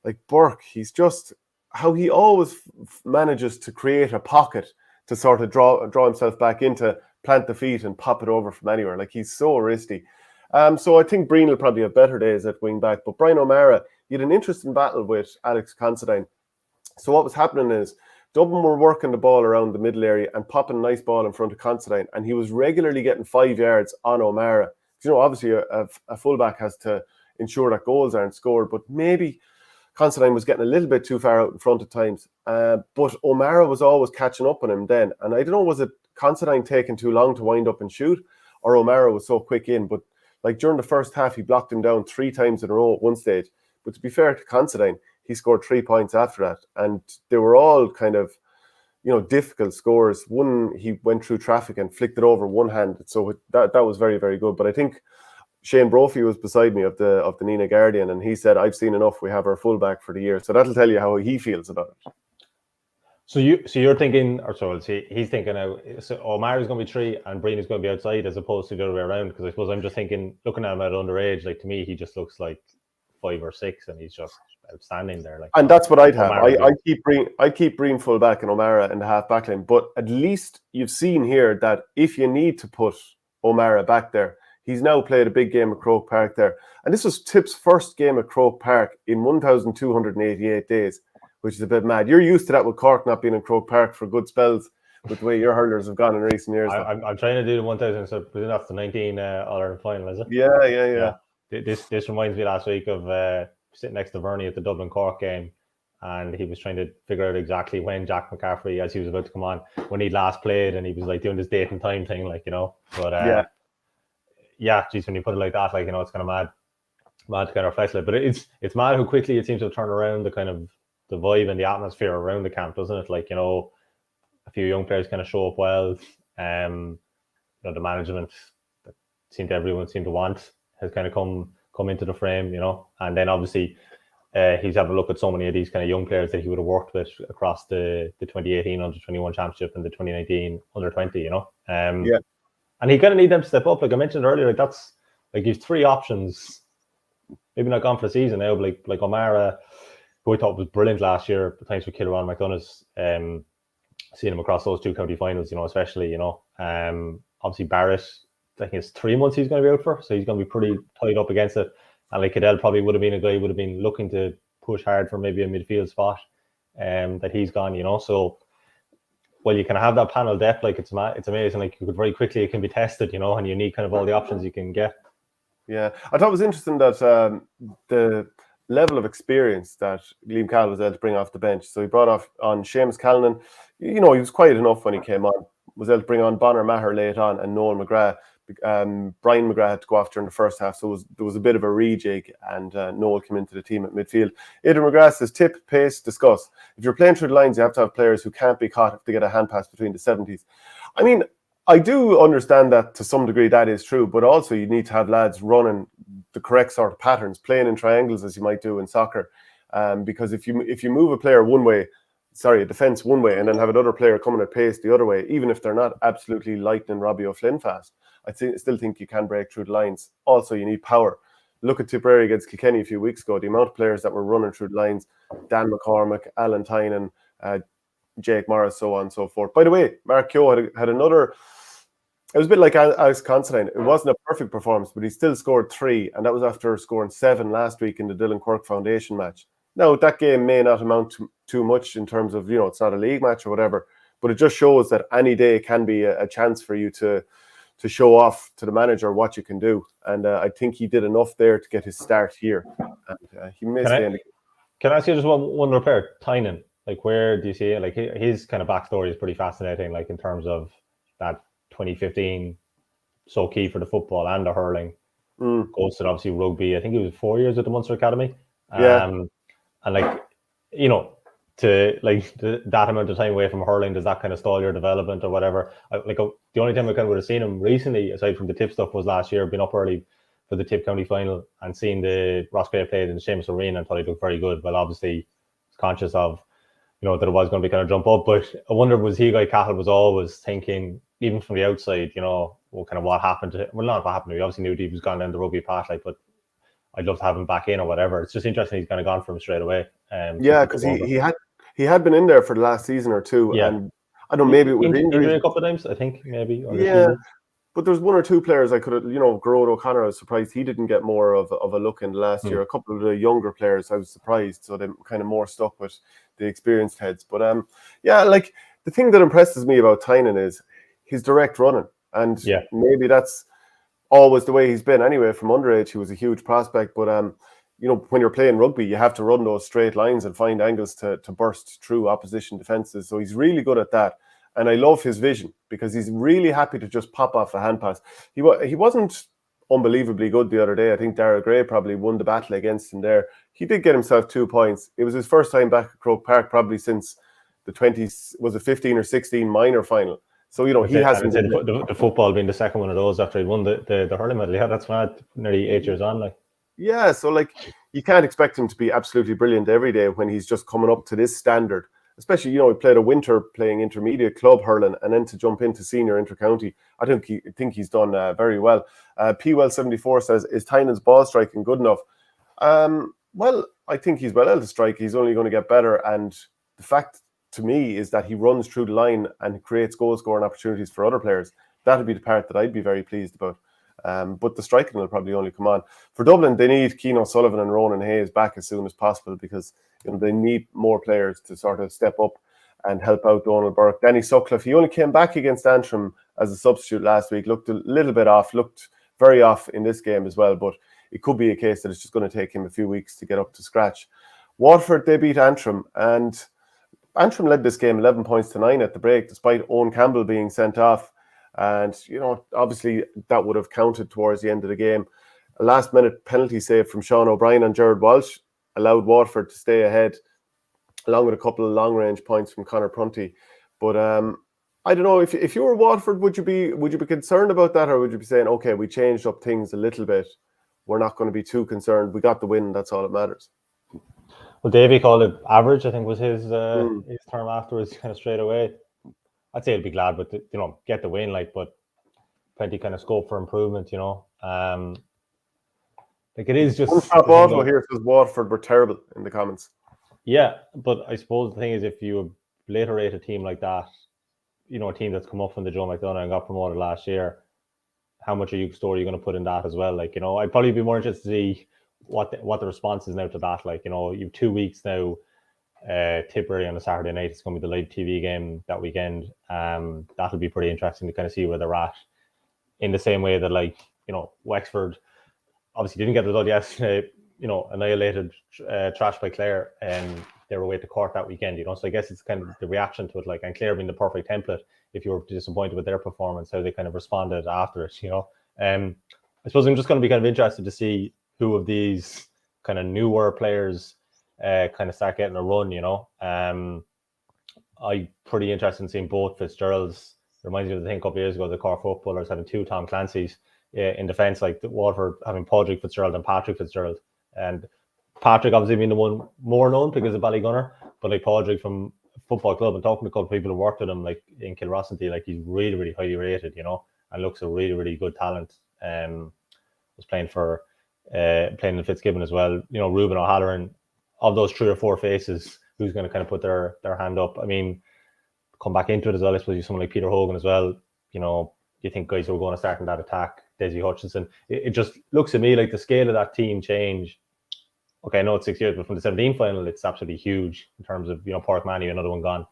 like Burke, he's just how he always manages to create a pocket to sort of draw himself back into, plant the feet and pop it over from anywhere. Like he's so wristy. So I think Breen will probably have better days at wing back. But Brian O'Mara, he had an interesting battle with Alex Considine. So what was happening is Dublin were working the ball around the middle area and popping a nice ball in front of Considine, and he was regularly getting 5 yards on O'Mara. You know, obviously a fullback has to ensure that goals aren't scored, but maybe Considine was getting a little bit too far out in front at times. But O'Mara was always catching up on him then. And I don't know, was it Considine taking too long to wind up and shoot, or O'Mara was so quick in? But like during the first half, he blocked him down 3 times in a row at one stage. But to be fair to Considine, he scored 3 points after that. And they were all kind of, you know, difficult scores. One, he went through traffic and flicked it over one hand. So that was very, very good. But I think Shane Brophy was beside me of the Nina Guardian, and he said, I've seen enough. We have our fullback for the year. So that'll tell you how he feels about it. So you're thinking, or so he's thinking now, so O'Mara's going to be 3 and Breen is going to be outside as opposed to the other way around. Because I suppose I'm just thinking, looking at him at underage, like to me, he just looks like 5 or 6 and he's just outstanding there. Like, and that's what I'd have. I keep Breen full back and O'Mara in the half back line. But at least you've seen here that if you need to put O'Mara back there, he's now played a big game at Croke Park there. And this was Tipp's first game at Croke Park in 1,288 days, which is a bit mad. You're used to that with Cork not being in Croke Park for good spells with the way your hurlers have gone in recent years. I'm trying to do the 1,000, so that's the 19 All-Ireland final, is it? Yeah. This reminds me last week of sitting next to Vernie at the Dublin-Cork game, and he was trying to figure out exactly when Jack McCaffrey, as he was about to come on, when he last played, and he was like doing this date and time thing, like, you know. But geez, when you put it like that, like, you know, it's kind of mad to kind of reflect it. But it's mad how quickly it seems to have turned around the kind of the vibe and the atmosphere around the camp, doesn't it? Like, you know, a few young players kind of show up well. You know, the management that everyone seemed to want has kind of come into the frame, you know. And then obviously he's having a look at so many of these kind of young players that he would have worked with across the 2018 under-21 championship and the 2019 under-20, you know. And he kind of need them to step up. Like I mentioned earlier, like that's like he's 3 options, maybe not gone for the season now, but like O'Mara, who I thought was brilliant last year, thanks for Kilruan McDonough's, seeing him across those 2 county finals, you know, especially, you know. Obviously Barrett, I think it's 3 months he's going to be out for, so he's going to be pretty tied up against it. And like Cadell probably would have been a guy who would have been looking to push hard for maybe a midfield spot, that he's gone, you know. So well, you can have that panel depth, like it's amazing. Like you could very quickly, it can be tested, you know, and you need kind of all the options you can get. Yeah, I thought it was interesting that the level of experience that Liam Cahill was able to bring off the bench. So he brought on Seamus Callanan. You know, he was quiet enough when he came on. Was able to bring on Bonner Maher late on and Noel McGrath. Brian McGrath had to go off during the first half, so there was a bit of a rejig, and Noel came into the team at midfield. Aidan McGrath says, Tipp, pace, discuss. If you're playing through the lines, you have to have players who can't be caught if they get a hand pass between the 70s. I mean, I do understand that to some degree that is true, but also you need to have lads running the correct sort of patterns, playing in triangles as you might do in soccer. Because if you move a player a defence one way, and then have another player coming at pace the other way, even if they're not absolutely lightning Robbie O'Flynn fast, I still think you can break through the lines. Also, you need power. Look at Tipperary against Kilkenny a few weeks ago. The amount of players that were running through the lines: Dan McCormick, Alan Tynan, Jake Morris, so on and so forth. By the way, Mark Keogh had another. It was a bit like Alex Considine. It wasn't a perfect performance, but he still scored 3, and that was after scoring 7 last week in the Dillon Quirk Foundation match. Now, that game may not amount to too much in terms of, you know, it's not a league match or whatever, but it just shows that any day can be a chance for you to show off to the manager what you can do. And I think he did enough there to get his start here. And he missed the end. Can I ask you just one repair? Tynan, like where do you see it? Like his kind of backstory is pretty fascinating, like in terms of that 2015, so key for the football and the hurling. Goes to obviously rugby. I think he was 4 years at the Munster Academy. And like, you know, to like that amount of time away from hurling, does that kind of stall your development or whatever? The only time I kind of would have seen him recently, aside from the Tipp stuff, was last year, being up early for the Tipp County final, and seeing the Roscrea played in the Seamus Arena, and thought he looked very good. Well, obviously, was conscious of that it was going to be kind of jump up, but I wonder, was he guy Cahill was always thinking, even from the outside, what happened to him? Well, not what happened to him. He obviously knew he was gone down the rugby path, but I'd love to have him back in or whatever. It's just interesting he's kind of gone from straight away. Yeah, because he had been in there for the last season or two, and I don't know, maybe it was injury a couple of times, I think, maybe. Yeah, but there's one or two players I could have, Gerard O'Connor, I was surprised he didn't get more of a look in the last year. A couple of the younger players, I was surprised, so they're kind of more stuck with the experienced heads. But the thing that impresses me about Tynan is his direct running, and maybe that's always the way he's been anyway. From underage, he was a huge prospect, but when you're playing rugby, you have to run those straight lines and find angles to burst through opposition defenses. So he's really good at that. And I love his vision, because he's really happy to just pop off a hand pass. He wasn't unbelievably good the other day. I think Dara Gray probably won the battle against him there. He did get himself 2 points. It was his first time back at Croke Park, probably since the 20s, was it 15 or 16 minor final. So, he hasn't... The football being the second one of those after he won the hurling medal. Yeah, that's mad. Nearly 8 years on, Yeah, so, you can't expect him to be absolutely brilliant every day when he's just coming up to this standard. Especially, he played a winter playing intermediate club hurling, and then to jump into senior inter-county. I think he's done very well. P-Well74 says, is Tynan's ball striking good enough? Well, I think he's well able to strike. He's only going to get better. And the fact to me is that he runs through the line and creates goal-scoring opportunities for other players. That would be the part that I'd be very pleased about. But the striking will probably only come on. For Dublin, they need Keane O'Sullivan and Ronan Hayes back as soon as possible, because they need more players to sort of step up and help out Donald Burke. Danny Sutcliffe, he only came back against Antrim as a substitute last week, looked a little bit off, looked very off in this game as well, but it could be a case that it's just going to take him a few weeks to get up to scratch. Waterford, they beat Antrim, and Antrim led this game 11 points to 9 at the break, despite Owen Campbell being sent off. And, obviously that would have counted towards the end of the game. A last-minute penalty save from Sean O'Brien and Jared Walsh allowed Waterford to stay ahead, along with a couple of long-range points from Conor Prunty. But I don't know, if you were Waterford, would you be concerned about that, or would you be saying, okay, we changed up things a little bit, we're not going to be too concerned, we got the win, that's all that matters? Well, Davey called it average, I think was his term afterwards, kind of straight away. I'd say he'd be glad, but get the win, but plenty kind of scope for improvement, it is just... One top auto here says Waterford were terrible in the comments. Yeah, but I suppose the thing is, if you obliterate a team like that, a team that's come up from the Joe McDonough and got promoted last year, how much story are you going to put in that as well? I'd probably be more interested to see what the response is now to that. You've 2 weeks now. Tipperary on a Saturday night. It's going to be the live TV game that weekend. That'll be pretty interesting to kind of see where they're at. In the same way that, Wexford obviously didn't get the result yesterday, annihilated, trashed by Clare, and they were away to Cork that weekend, So I guess it's kind of the reaction to it, and Clare being the perfect template, if you were disappointed with their performance, how they kind of responded after it, I suppose I'm just going to be kind of interested to see who of these kind of newer players kind of start getting a run, I'm pretty interested in seeing both Fitzgeralds. It reminds me of the thing a couple of years ago, the Cork footballers having 2 Tom Clancy's in defence, the Waterford having Padraig Fitzgerald and Patrick Fitzgerald. And Patrick obviously being the one more known because of Ballygunner, but Padraig from football club, and talking to a couple of people who worked with him, in Kilrossenty, he's really, really highly rated, and looks a really, really good talent. Was playing in Fitzgibbon as well. Ruben O'Halloran. Of those 3 or 4 faces, who's going to kind of put their hand up? I mean, come back into it as well. I suppose you someone like Peter Hogan as well. You think guys who are going to start in that attack, Deise Hutchinson. It just looks to me like the scale of that team change. Okay, I know it's 6 years, but from the 17 final, it's absolutely huge in terms of, Pork Manny, another one gone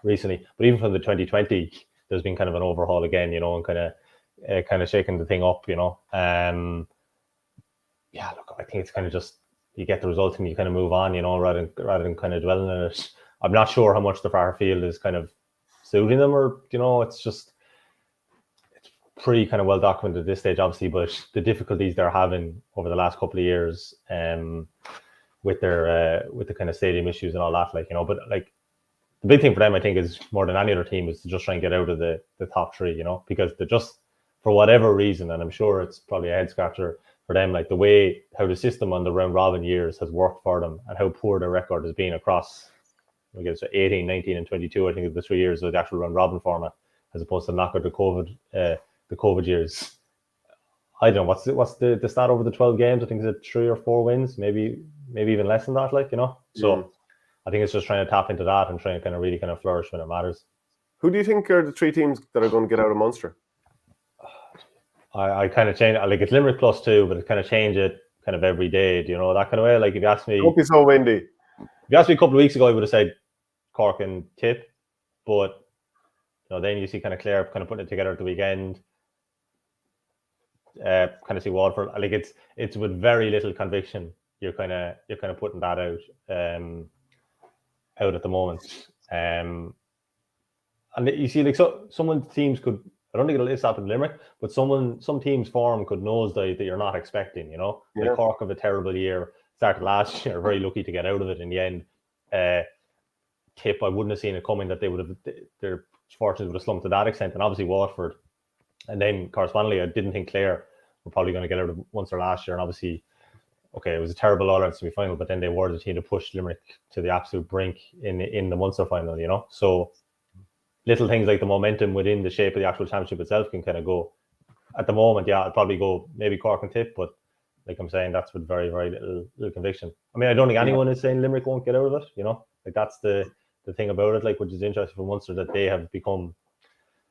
recently. But even from the 2020, there's been kind of an overhaul again, and kind of shaking the thing up, I think it's kind of just, you get the result and you kind of move on, rather than kind of dwelling on it. I'm not sure how much the far field is kind of suiting them, or it's pretty kind of well documented at this stage, obviously. But the difficulties they're having over the last couple of years, with the kind of stadium issues and all that, But the big thing for them, I think, is more than any other team, is to just try and get out of the top 3, because they're just for whatever reason, and I'm sure it's probably a head scratcher for them, like the way how the system on the round robin years has worked for them and how poor their record has been across, I guess, 18, 19, and 22. I think of the 3 years of the actual round robin format, as opposed to knockout the COVID years. I don't know what's the stat over the 12 games. I think it's 3 or 4 wins, maybe even less than that. Like, you know, so I think it's just trying to tap into that and trying to kind of really kind of flourish when it matters. Who do you think are the 3 teams that are going to get out of Munster? I kind of change, like, it's Limerick +2, but it kind of change it kind of every day. Do you know that kind of way? Like, if you asked me, Don't be so windy. If you asked me a couple of weeks ago, I would have said Cork and Tipp, but you know, then you see kind of Clare kind of putting it together at the weekend. Kind of see Waterford. Like, it's with very little conviction. You're kind of putting that out at the moment. And you see, like, some teams could. I don't think it'll happen in Limerick, but some teams' form could nosedive that you're not expecting. You know, like Cork have a terrible year. Started last year, very lucky to get out of it in the end. Tipp, I wouldn't have seen it coming that they would have. Their fortunes would have slumped to that extent, and obviously Waterford. And then correspondingly, I didn't think Clare were probably going to get out of Munster last year. And obviously, okay, it was a terrible All-Ireland semi-final, but then they were the team to push Limerick to the absolute brink in the Munster final, you know. So little things like the momentum within the shape of the actual championship itself can kind of go. At the moment, yeah, I'd probably go maybe Cork and Tipp, but like I'm saying, that's with very, very little conviction. I mean, I don't think anyone is saying Limerick won't get out of it, you know. Like, that's the thing about it, like, which is interesting for Munster, that they have become,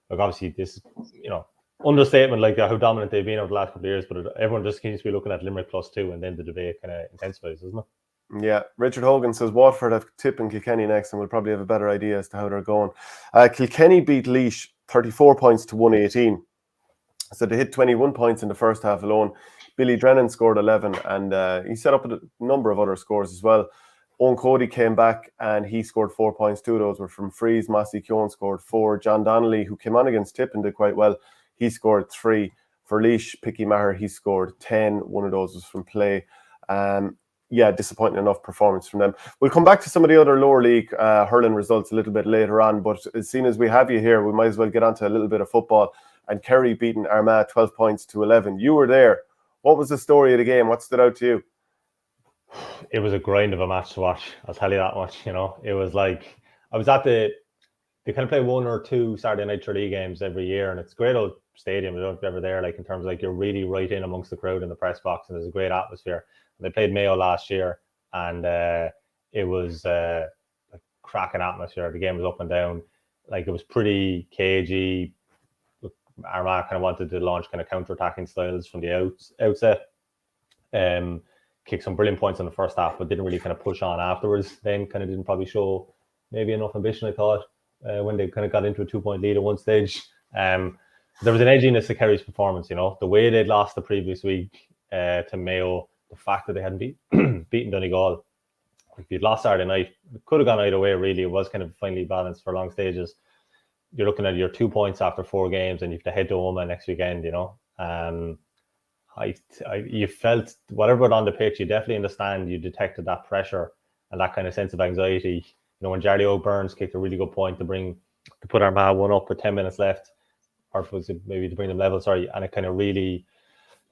like, obviously this, you know, understatement, like how dominant they've been over the last couple of years, but everyone just seems to be looking at Limerick +2, and then the debate kind of intensifies, isn't it? Yeah, Richard Hogan says Waterford have Tipp and Kilkenny next, and we'll probably have a better idea as to how they're going. Kilkenny beat Laois 34 points to 118, so they hit 21 points in the first half alone. Billy Drennan scored 11, and he set up a number of other scores as well. Owen Cody came back and he scored 4 points. 2 of those were from frees. Massey Keown scored 4. John Donnelly, who came on against Tipp and did quite well, he scored 3. For Laois, Picky Maher, he scored 10. 1 of those was from play. Yeah, disappointing enough performance from them. We'll come back to some of the other lower league hurling results a little bit later on, but as soon as we have you here, we might as well get on to a little bit of football. And Kerry beating Armagh 12 points to 11. You were there. What was the story of the game? What stood out to you? It was a grind of a match to watch. I'll tell you that much. You know, it was like, I was at they kind of play 1 or 2 Saturday night league games every year, and it's a great old stadium. I don't know if you're ever there, like, in terms of, like, you're really right in amongst the crowd in the press box, and there's a great atmosphere. And they played Mayo last year, and it was a cracking atmosphere. The game was up and down. Like, it was pretty cagey. Armagh kind of wanted to launch kind of counter-attacking styles from the outset. Kicked some brilliant points in the first half, but didn't really kind of push on afterwards. Then kind of didn't probably show maybe enough ambition, I thought, when they kind of got into a 2-point lead at one stage. There was an edginess to Kerry's performance, you know, the way they'd lost the previous week to Mayo, the fact that they hadn't beaten Donegal. If you'd lost Saturday night, it could have gone either way, really. It was kind of finely balanced for long stages. You're looking at your 2 points after 4 games, and you have to head to Oma next weekend, you know. You felt whatever on the pitch, you definitely understand. You detected that pressure and that kind of sense of anxiety. You know, when Jarly O'Byrne's kicked a really good point to put Armagh 1 up with 10 minutes left, or was it maybe to bring them level? Sorry, and it kind of really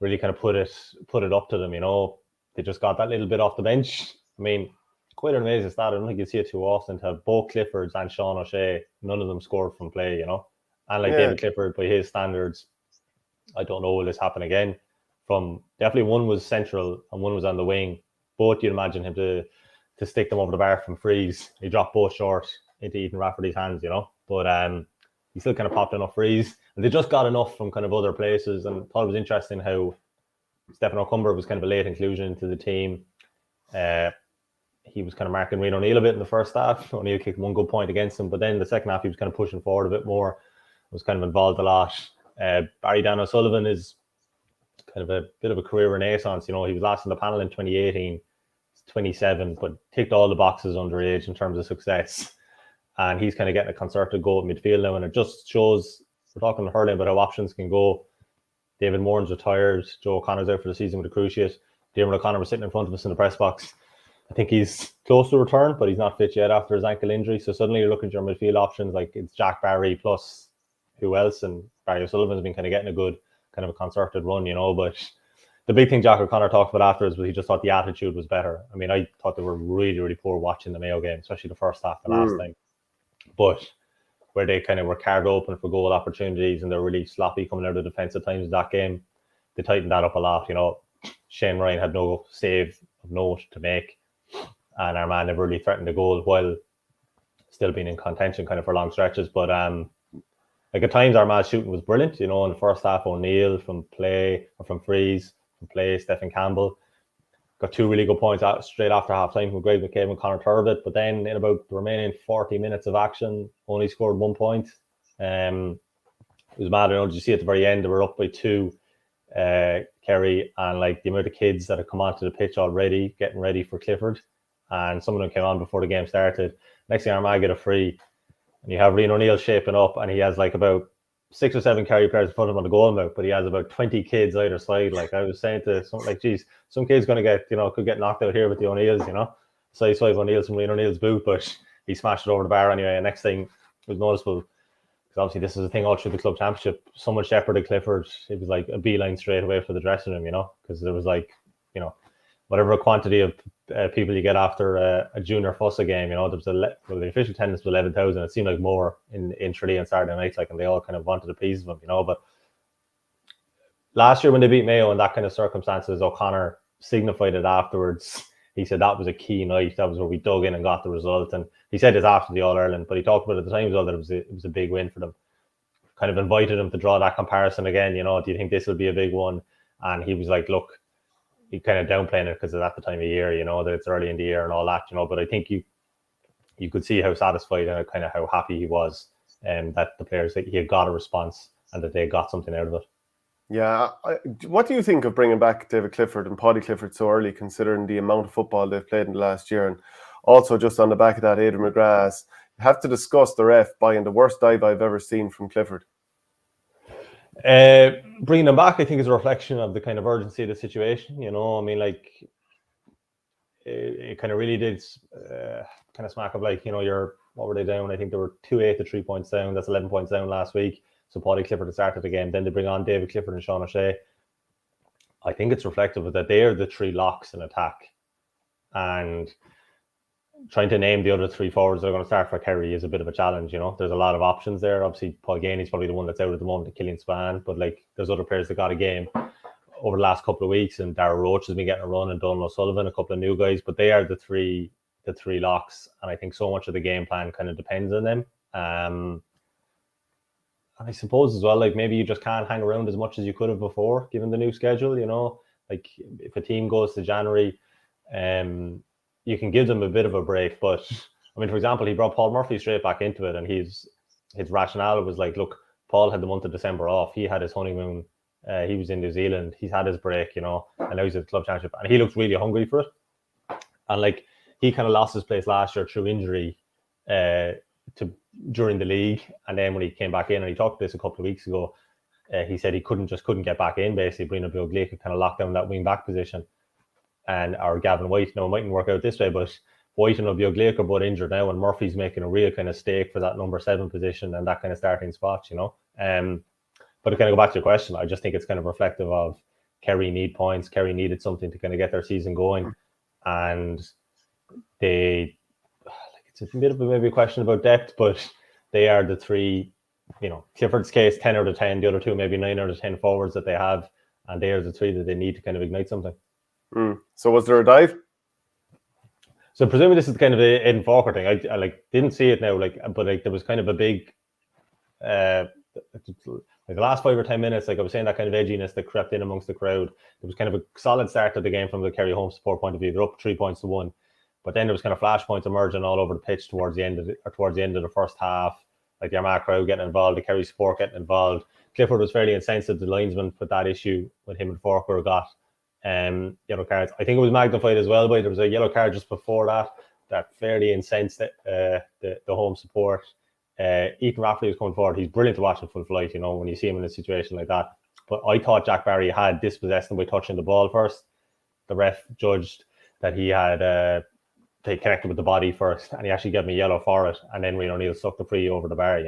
kind of put it up to them. You know, they just got that little bit off the bench. I mean, quite an amazing stat. I don't think you see it too often to have both Cliffords and Sean O'Shea. None of them scored from play. You know, and like David Clifford, by his standards, I don't know will this happen again. From definitely one was central and one was on the wing. Both you'd imagine him to stick them over the bar from frees. He dropped both short into Ethan Rafferty's hands, you know. But he still kind of popped enough frees. And they just got enough from kind of other places. And thought it was interesting how Stephen O'Cumber was kind of a late inclusion into the team. He was kind of marking Rian O'Neill a bit in the first half. O'Neill kicked 1 good point against him. But then the second half, he was kind of pushing forward a bit more. Was kind of involved a lot. Barry Dan O'Sullivan is kind of a bit of a career renaissance. You know, he was last in the panel in 2018, 27, but ticked all the boxes underage in terms of success. And he's kind of getting a concerted goal at midfield now. And it just shows, we're talking to hurling about how options can go. David Moran's retired. Joe O'Connor's out for the season with a cruciate. Diarmuid O'Connor was sitting in front of us in the press box. I think he's close to return, but he's not fit yet after his ankle injury. So suddenly you're looking at your midfield options, like it's Jack Barry plus who else? And Barry O'Sullivan has been kind of getting a good kind of a concerted run, but the big thing Jack O'Connor talked about afterwards was he just thought the attitude was better. I mean, I thought they were really, really poor watching the Mayo game, especially the first half the last time. But where they kind of were carved open for goal opportunities and they're really sloppy coming out of defence at times in that game, they tightened that up a lot. Shane Ryan had no save of note to make, and Armagh never really threatened the goal while still being in contention kind of for long stretches. But at times Armagh's shooting was brilliant. In the first half, O'Neill from play or from freeze. Stephen Campbell got 2 really good points out straight after half time from Greg McCabe and Conor Turbitt, but then in about the remaining 40 minutes of action only scored 1 point. It was mad. Did you see at the very end they were up by 2, Kerry, and the amount of kids that had come onto the pitch already getting ready for Clifford, and some of them came on before the game started. Next thing Armagh get a free, and you have Rian O'Neill shaping up, and he has about 6 or 7 Kerry players in front of him on the goal mouth, but he has about 20 kids either side. I was saying to something geez, some kid's going to get, could get knocked out here with the O'Neills, size 5 O'Neills from Rian O'Neill's boot, but he smashed it over the bar anyway. And next thing was noticeable, because obviously this is a thing all through the club championship. Someone shepherded Clifford. It was a beeline straight away for the dressing room, because there was whatever quantity of people you get after a junior Fossa game, there was the official attendance was 11,000. It seemed like more in Tralee on Saturday night, and they all kind of wanted a piece of them, But last year when they beat Mayo in that kind of circumstances, O'Connor signified it afterwards. He said that was a key night. That was where we dug in and got the result. And he said this after the All Ireland, but he talked about it at the time as well that it was a big win for them. Kind of invited him to draw that comparison again. Do you think this will be a big one? And he was like, look. He kind of downplaying it because it's at the time of year, that it's early in the year and all that, But I think you could see how satisfied and kind of how happy he was, that the players that he had got a response and that they got something out of it. Yeah, what do you think of bringing back David Clifford and Paddy Clifford so early, considering the amount of football they've played in the last year? And also, just on the back of that, Adrian McGrath, you have to discuss the ref buying the worst dive I've ever seen from Clifford. Bringing them back, I think, is a reflection of the kind of urgency of the situation. It kind of really did kind of smack of what were they down? I think they were 2-8 to 3 points down. That's 11 points down last week. So Paddy Clifford had started the game. Then they bring on David Clifford and Sean O'Shea. I think it's reflective of that they are the 3 locks in attack, and trying to name the other 3 forwards that are going to start for Kerry is a bit of a challenge. There's a lot of options there. Obviously, Paul Gainey's probably the one that's out at the moment, Killian Spann, but there's other players that got a game over the last couple of weeks, and Darragh Roach has been getting a run, and Donald O'Sullivan, a couple of new guys, but they are the three locks, and I think so much of the game plan kind of depends on them. And I suppose as well, maybe you just can't hang around as much as you could have before, given the new schedule. If a team goes to January, you can give them a bit of a break. But I mean, for example, he brought Paul Murphy straight back into it, and his rationale was look, Paul had the month of December off. He had his honeymoon. He was in New Zealand. He's had his break, and now he's at the club championship, and he looks really hungry for it. And he kind of lost his place last year through injury during the league, and then when he came back in, and he talked this a couple of weeks ago, he said he couldn't get back in. Basically, Brina Bioglica kind of locked down that wing back position, and our Gavin White. Now it mightn't work out this way, but White and Bioglica are both injured now, and Murphy's making a real kind of stake for that number 7 position and that kind of starting spot. But to kind of go back to your question, I just think it's kind of reflective of Kerry need points. Kerry needed something to kind of get their season going, and it's a bit of maybe a question about depth, but they are the 3, Clifford's case 10 out of 10, the other 2 maybe 9 out of 10 forwards that they have, and they are the 3 that they need to kind of ignite something. So was there a dive? So presumably this is kind of a Aidan Falker thing. I didn't see it now, but there was kind of a big the last 5 or 10 minutes, I was saying, that kind of edginess that crept in amongst the crowd. There was kind of a solid start to the game from the Kerry home support point of view. They're up 3 points to 1, but then there was kind of flashpoints emerging all over the pitch towards the end of the first half. The Armagh crowd getting involved, the Kerry support getting involved. Clifford was fairly insensitive. The linesman put that issue with him and Forker got yellow cards. I think it was magnified as well, but there was a yellow card just before that fairly incensed the home support. Ethan Rafferty was coming forward. He's brilliant to watch in full flight, when you see him in a situation like that. But I thought Jack Barry had dispossessed him by touching the ball first. The ref judged that he had they connected with the body first, and he actually gave me yellow for it. And then Rian O'Neill sucked the free over the bar,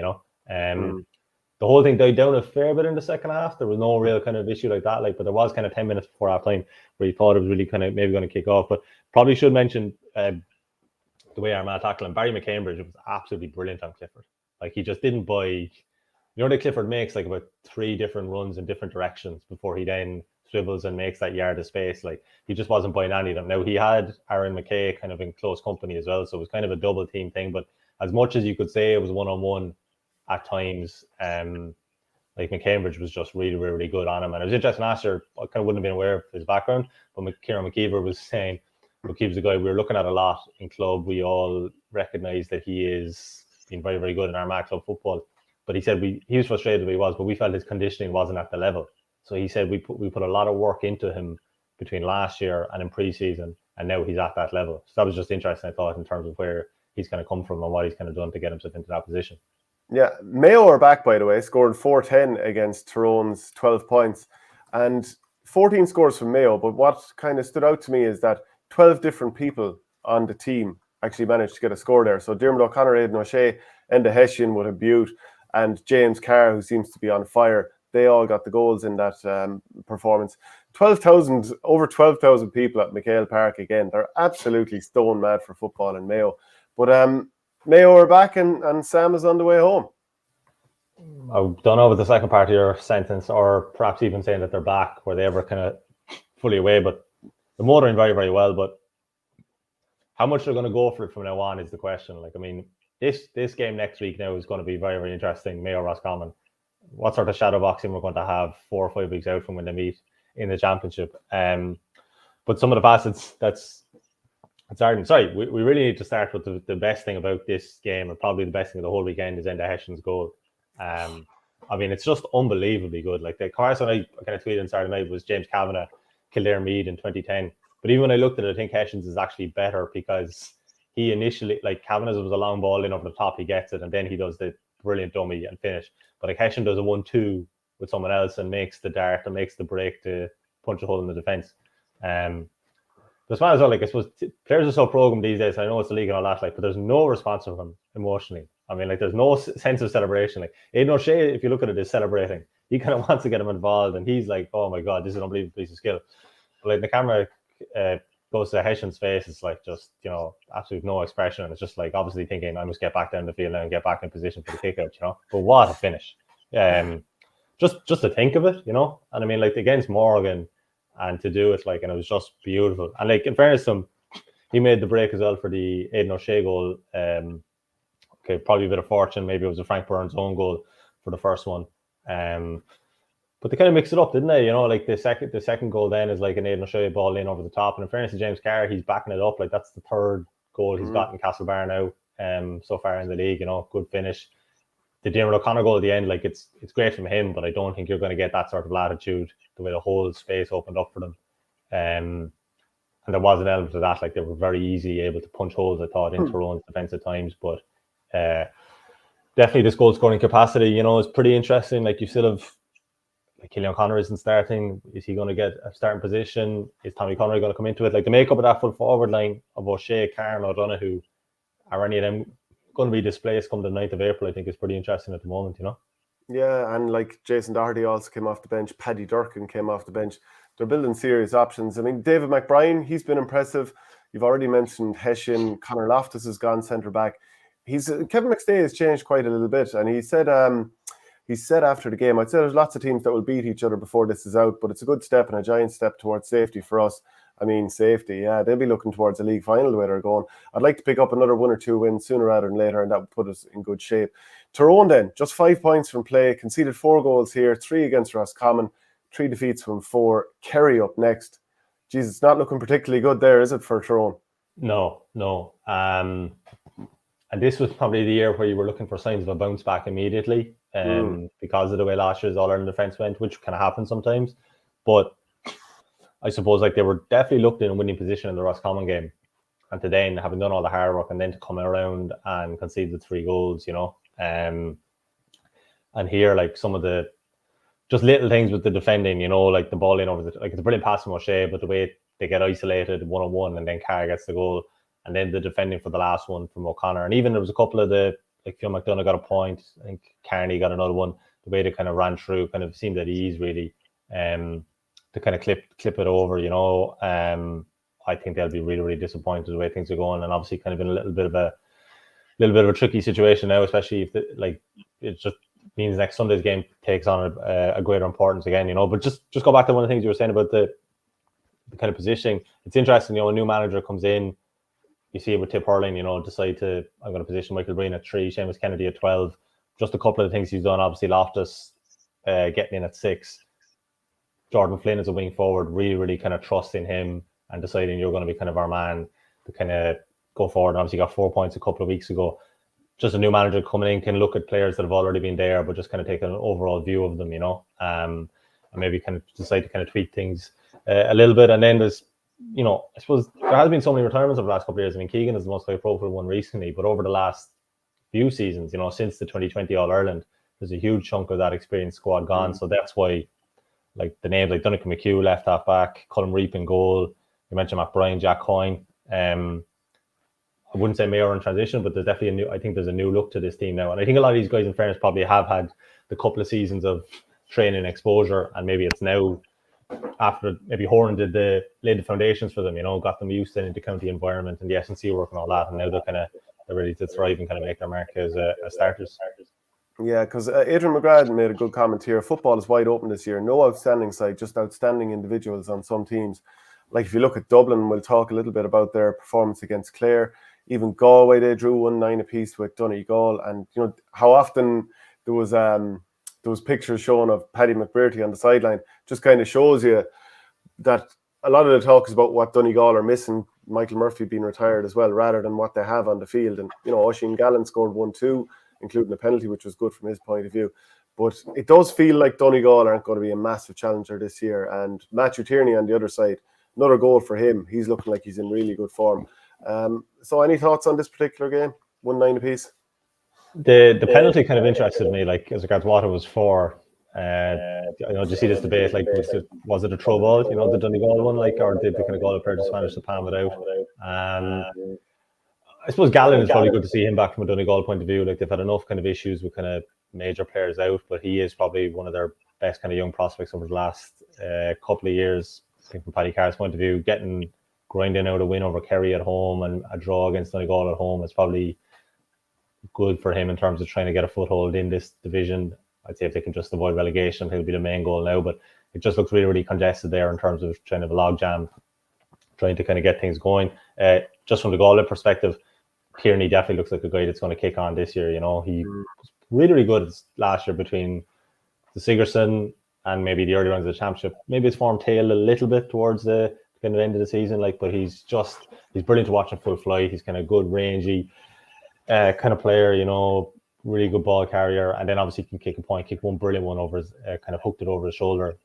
the whole thing died down a fair bit in the second half. There was no real kind of issue like that. Like, but there was kind of 10 minutes before half time where you thought it was really kind of maybe going to kick off. But probably should mention the way Armagh tackled him. Barry McCambridge was absolutely brilliant on Clifford. Like, he just didn't buy. You know that Clifford makes like about 3 different runs in different directions before he then swivels and makes that yard of space. Like, he just wasn't buying any of them. Now, he had Aaron McKay kind of in close company as well, so it was kind of a double team thing. But as much as you could say it was one-on-one at times, like McCambridge was just really, really, really good on him. And it was interesting last year, I kind of wouldn't have been aware of his background, but Kieran McKeever was saying, McKeever's a guy we were looking at a lot in club. We all recognise that he is been very, very good in Armagh club football. But he said he was frustrated that he was, but we felt his conditioning wasn't at the level. So he said we put a lot of work into him between last year and in pre-season, and now he's at that level. So that was just interesting, I thought, in terms of where he's going to come from and what he's kind of done to get himself into that position. Yeah, Mayo are back, by the way, scored 4-10 against Tyrone's 12 points and 14 scores from Mayo. But what kind of stood out to me is that 12 different people on the team actually managed to get a score there. So Diarmuid O'Connor, Aidan O'Shea, Enda Hessian with a beaut, and James Carr, who seems to be on fire. They all got the goals in that performance. Over 12,000 people at McHale Park again. They're absolutely stone mad for football in Mayo. But Mayo are back and Sam is on the way home. I don't know about the second part of your sentence, or perhaps even saying that they're back, where they ever kind of fully away. But they're motoring very, very well. But how much they're going to go for it from now on is the question. Like, I mean, this game next week now is going to be very, very interesting. Mayo Roscommon. What sort of shadow boxing we're going to have 4 or 5 weeks out from when they meet in the championship. But some of the facets we really need to start with the best thing about this game, and probably the best thing of the whole weekend, is Enda Hessian's goal. I mean, it's just unbelievably good. Like, the comparison I kind of tweeted on Saturday night was James Kavanagh, Kildare Mead in 2010. But even when I looked at it, I think Hessian's is actually better, because he initially, like, Kavanagh's was a long ball in over the top, he gets it, and then he does the brilliant dummy and finish. But like, Hessian does a 1-2 with someone else and makes the dart and makes the break to punch a hole in the defence. As well, like, I suppose players are so programmed these days. I know it's the league and all that, like, but there's no response from him emotionally. I mean, like, there's no sense of celebration. Like, Aidan O'Shea, if you look at it, is celebrating. He kind of wants to get him involved, and he's like, "Oh my god, this is an unbelievable piece of skill." But like, the camera goes to Hessian's face, it's like, just, you know, absolute no expression. And it's just like, obviously thinking, I must get back down the field now and get back in position for the kick out, you know. But what a finish. Just to think of it, you know. And I mean, like, against Morgan, and to do it, like, and it was just beautiful. And like, in fairness to him, he made the break as well for the Aidan O'Shea goal. Okay, probably a bit of fortune. Maybe it was a Frank Burns own goal for the first one. But they kind of mixed it up, didn't they? You know, like, the second goal then is like an Aidan O'Shea ball in over the top. And in fairness to James Carr, he's backing it up. Like, that's the third goal he's got in Castlebar now, so far in the league. You know, good finish. The Diarmuid O'Connor goal at the end, like, it's great from him, but I don't think you're going to get that sort of latitude the way the whole space opened up for them. And there was an element of that, like, they were very easily able to punch holes, I thought, into Tyrone's defence at times. But definitely this goal scoring capacity, you know, is pretty interesting. Like, you still have, like, Killian O'Connor isn't starting. Is he going to get a starting position? Is Tommy Connery going to come into it? Like, the makeup of that full forward line of O'Shea, Carr and O'Donoghue, are any of them going to be displaced come the 9th of April? I think is pretty interesting at the moment, you know. Yeah, and like, Jason Doherty also came off the bench. Paddy Durkin came off the bench. They're building serious options. I mean, David McBrien, he's been impressive. You've already mentioned Hessian. Connor Loftus has gone centre back. Kevin McStay has changed quite a little bit, and he said after the game, I'd say there's lots of teams that will beat each other before this is out, but it's a good step and a giant step towards safety for us. I mean, safety, yeah, they'll be looking towards a league final the way they're going. I'd like to pick up another 1 or 2 wins sooner rather than later, and that would put us in good shape. Tyrone then, just 5 points from play, conceded 4 goals here, 3 against Roscommon, 3 defeats from 4. Kerry up next. Jeez, it's not looking particularly good there, is it, for Tyrone? No. And this was probably the year where you were looking for signs of a bounce back immediately, because of the way last year's All-Ireland defence went, which can happen sometimes. But I suppose, like, they were definitely looked in a winning position in the Roscommon game. And to then, having done all the hard work, and then to come around and concede the 3 goals, you know. And here, like, some of the just little things with the defending, you know, like the ball in over like, it's a brilliant pass from O'Shea, but the way they get isolated 1-on-1 and then Carr gets the goal, and then the defending for the last one from O'Connor. And even there was a couple of like, Phil McDonough got a point, I think Carney got another one. the way they kind of ran through kind of seemed at ease really, to kind of clip it over, you know. I think they'll be really, really disappointed the way things are going, and obviously kind of in a little bit of a tricky situation now, especially if it just means next Sunday's game takes on a greater importance again, you know. But just go back to one of the things you were saying about the kind of positioning. It's interesting, you know, a new manager comes in, you see it with Tipp Hurling, you know, decide I'm going to position Michael Breen at 3, Seamus Kennedy at 12. Just a couple of the things he's done. Obviously, Loftus getting in at 6. Jordan Flynn as a wing forward, really, really kind of trusting him and deciding you're going to be kind of our man to kind of go forward. And obviously, got 4 points a couple of weeks ago. Just a new manager coming in can look at players that have already been there, but just kind of take an overall view of them, you know, and maybe kind of decide to kind of tweak things a little bit. And then there's, you know, I suppose there has been so many retirements over the last couple of years. I mean, Keegan is the most high-profile one recently, but over the last few seasons, you know, since the 2020 All-Ireland, there's a huge chunk of that experienced squad gone. So that's why, like, the names like Donnchadh McHugh, left half back, Colm Reap in goal. You mentioned Matt Bryan, Jack Coyne. I wouldn't say Mayo in transition, but there's definitely I think there's a new look to this team now. And I think a lot of these guys, in fairness, probably have had the couple of seasons of training exposure, and maybe it's now after maybe Horan laid the foundations for them, you know, got them used to the county environment and the S&C work and all that, and now they're ready to thrive and kind of make their mark as starters. Yeah, because Adrian McGrath made a good comment here. Football is wide open this year. No outstanding side, just outstanding individuals on some teams. Like if you look at Dublin, we'll talk a little bit about their performance against Clare. Even Galway, they drew 1-9 apiece with Donegal, and you know how often there was pictures shown of Paddy McBrearty on the sideline. Just kind of shows you that a lot of the talk is about what Donegal are missing, Michael Murphy being retired as well, rather than what they have on the field. And you know, Oisín Gallen scored 1-2, including a penalty, which was good from his point of view. But it does feel like Donegal aren't going to be a massive challenger this year. And Matthew Tierney on the other side, another goal for him. He's looking like he's in really good form. So any thoughts on this particular game? 1-9 apiece. The penalty kind of interested me, like as regards what it was for. You know, do you see this debate? Like, was it a throw ball? You know, the Donegal one, like, or did the kind of Galway player just manage to palm it out? I suppose Gallen is probably good to see him back from a Donegal point of view. Like, they've had enough kind of issues with kind of major players out, but he is probably one of their best kind of young prospects over the last couple of years. I think from Paddy Carr's point of view, grinding out a win over Kerry at home and a draw against Donegal at home is probably good for him in terms of trying to get a foothold in this division. I'd say if they can just avoid relegation, he'll be the main goal now, but it just looks really, really congested there in terms of trying to have a logjam, trying to kind of get things going. Just from the Galway perspective, Kearney definitely looks like a guy that's going to kick on this year. You know, he was really, really good last year between the Sigerson and maybe the early rounds of the championship. Maybe his form tailed a little bit towards the kind of end of the season, like, but he's brilliant to watch in full flight. He's kind of good, rangy kind of player, you know, really good ball carrier, and then obviously can kick one brilliant one over his kind of hooked it over his shoulder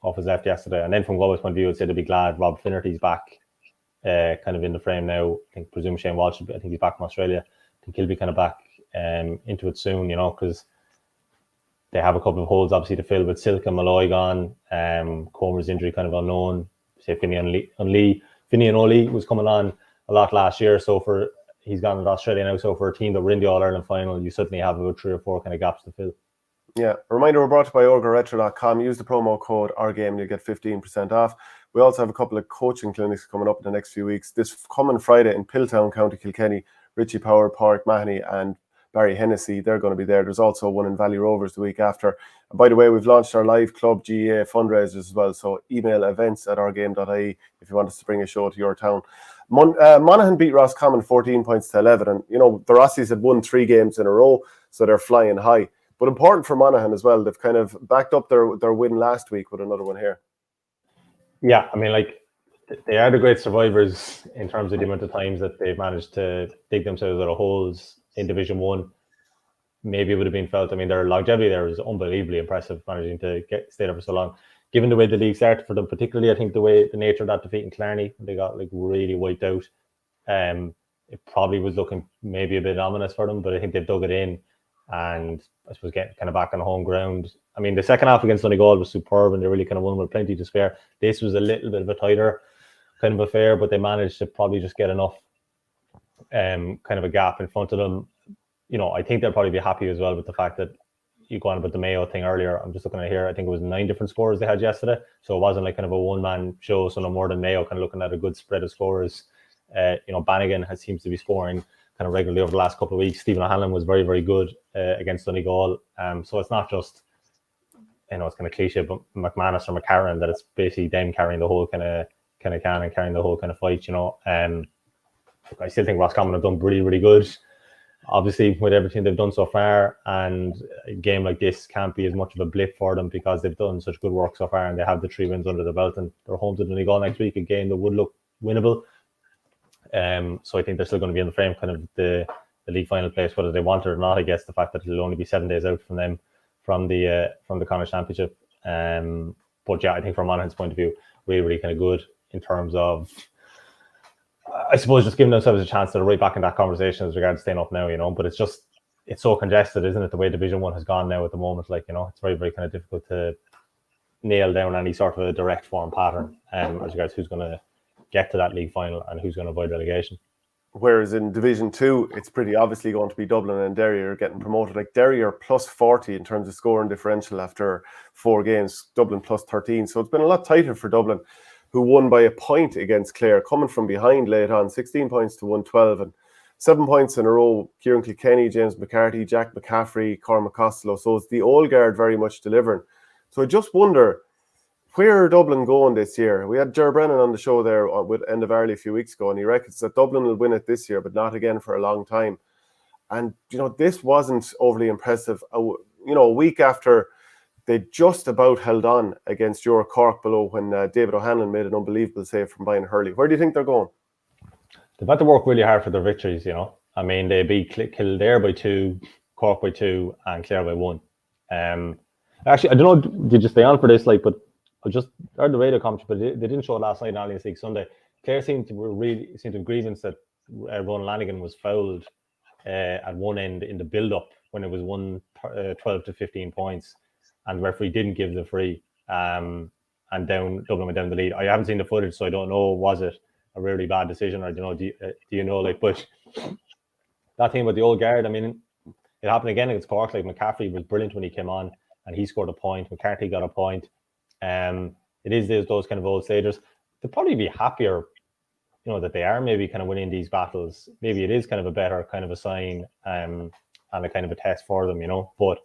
off his left yesterday. And then from Galway's point of view, I'd say they'll be glad Rob Finnerty's back kind of in the frame now. I presume Shane Walsh, I think he's back from Australia. I think he'll be kind of back into it soon, you know, because they have a couple of holes obviously to fill with Silk and Malloy gone. Comer's injury kind of unknown. Say Finian Oli was coming on a lot last year, so he's gone to Australia now. So for a team that were in the All-Ireland final, you suddenly have about 3 or 4 kind of gaps to fill. Yeah. A reminder, we're brought to you by OurGameRetro.com. Use the promo code OurGame and you'll get 15% off. We also have a couple of coaching clinics coming up in the next few weeks. This coming Friday in Piltown, County Kilkenny, Richie Power, Pádraig Mahoney and Barry Hennessy, they're going to be there. There's also one in Valley Rovers the week after. And by the way, we've launched our live club GA fundraisers as well. So email events@ourgame.ie if you want us to bring a show to your town. Monaghan beat Roscommon 14 points to 11. And, you know, the Rossies had won 3 games in a row, so they're flying high. But important for Monaghan as well, they've kind of backed up their win last week with another one here. Yeah, I mean, like, they are the great survivors in terms of the amount of times that they've managed to dig themselves out of holes in Division 1. Maybe it would have been felt. I mean, their longevity there is unbelievably impressive, managing to stay there for so long. Given the way the league started for them, particularly, I think the nature of that defeat in Clarny, they got like really wiped out. It probably was looking maybe a bit ominous for them, but I think they've dug it in and I suppose getting kind of back on home ground. I mean, the second half against Donegal was superb and they really kind of won with plenty to spare. This was a little bit of a tighter kind of affair, but they managed to probably just get enough kind of a gap in front of them. You know, I think they'll probably be happy as well with the fact that you go on about the Mayo thing earlier. I'm just looking at here. I think it was 9 different scorers they had yesterday. So it wasn't like kind of a one-man show. So no more than Mayo, kind of looking at a good spread of scorers. Bannigan seems to be scoring kind of regularly over the last couple of weeks. Stephen O'Hanlon was very, very good against Donegal. So it's not just, it's kind of cliche, but McManus or McCarran, that it's basically them carrying the whole kind of can and carrying the whole kind of fight, I still think Roscommon have done really, really good. Obviously, with everything they've done so far, and a game like this can't be as much of a blip for them because they've done such good work so far and they have the 3 wins under the belt, and they're home to Donegal next week, a game that would look winnable. So I think they're still going to be in the frame, kind of the league final place, whether they want it or not. I guess the fact that it'll only be 7 days out from them from the Connacht Championship. But yeah, I think from Monaghan's point of view, really, really kind of good in terms of, I suppose, just giving themselves a chance to right back in that conversation as regards staying up now, but it's so congested, isn't it? The way Division 1 has gone now at the moment, it's very, very kind of difficult to nail down any sort of a direct form pattern as regards who's going to get to that league final and who's going to avoid relegation. Whereas in Division 2, it's pretty obviously going to be Dublin and Derry are getting promoted. Like Derry are plus 40 in terms of scoring differential after 4 games, Dublin plus 13. So it's been a lot tighter for Dublin, who won by a point against Clare, coming from behind late on, 16 points to 112, and 7 points in a row. Kieran Kilkenny, James McCarthy, Jack McCaffrey, Cormac Costello. So it's the old guard very much delivering. So I just wonder, where are Dublin going this year? We had Ger Brennan on the show there with End of Ireland a few weeks ago, and he reckons that Dublin will win it this year, but not again for a long time. And, this wasn't overly impressive. A week after they just about held on against your Cork below when David O'Hanlon made an unbelievable save from Brian Hurley. Where do you think they're going? They've had to work really hard for their victories, I mean, they beat Kildare by 2, Cork by 2, and Clare by 1. Actually, I don't know, did you stay on for this? But I just heard the radio commentary, but they didn't show it last night in Alliance League Sunday. Clare seemed to have grievance that Ronan Lanigan was fouled at one end in the build-up when it was 12 to 15 points, and the referee didn't give the free, and Dublin went down the lead. I haven't seen the footage, so I don't know, was it a really bad decision, or do you know, but that thing about the old guard, I mean, it happened again against Cork. McCaffrey was brilliant when he came on, and he scored a point. McCarthy got a point. It is those kind of old stagers. They'll probably be happier, that they are maybe kind of winning these battles. Maybe it is kind of a better kind of a sign and a kind of a test for them, But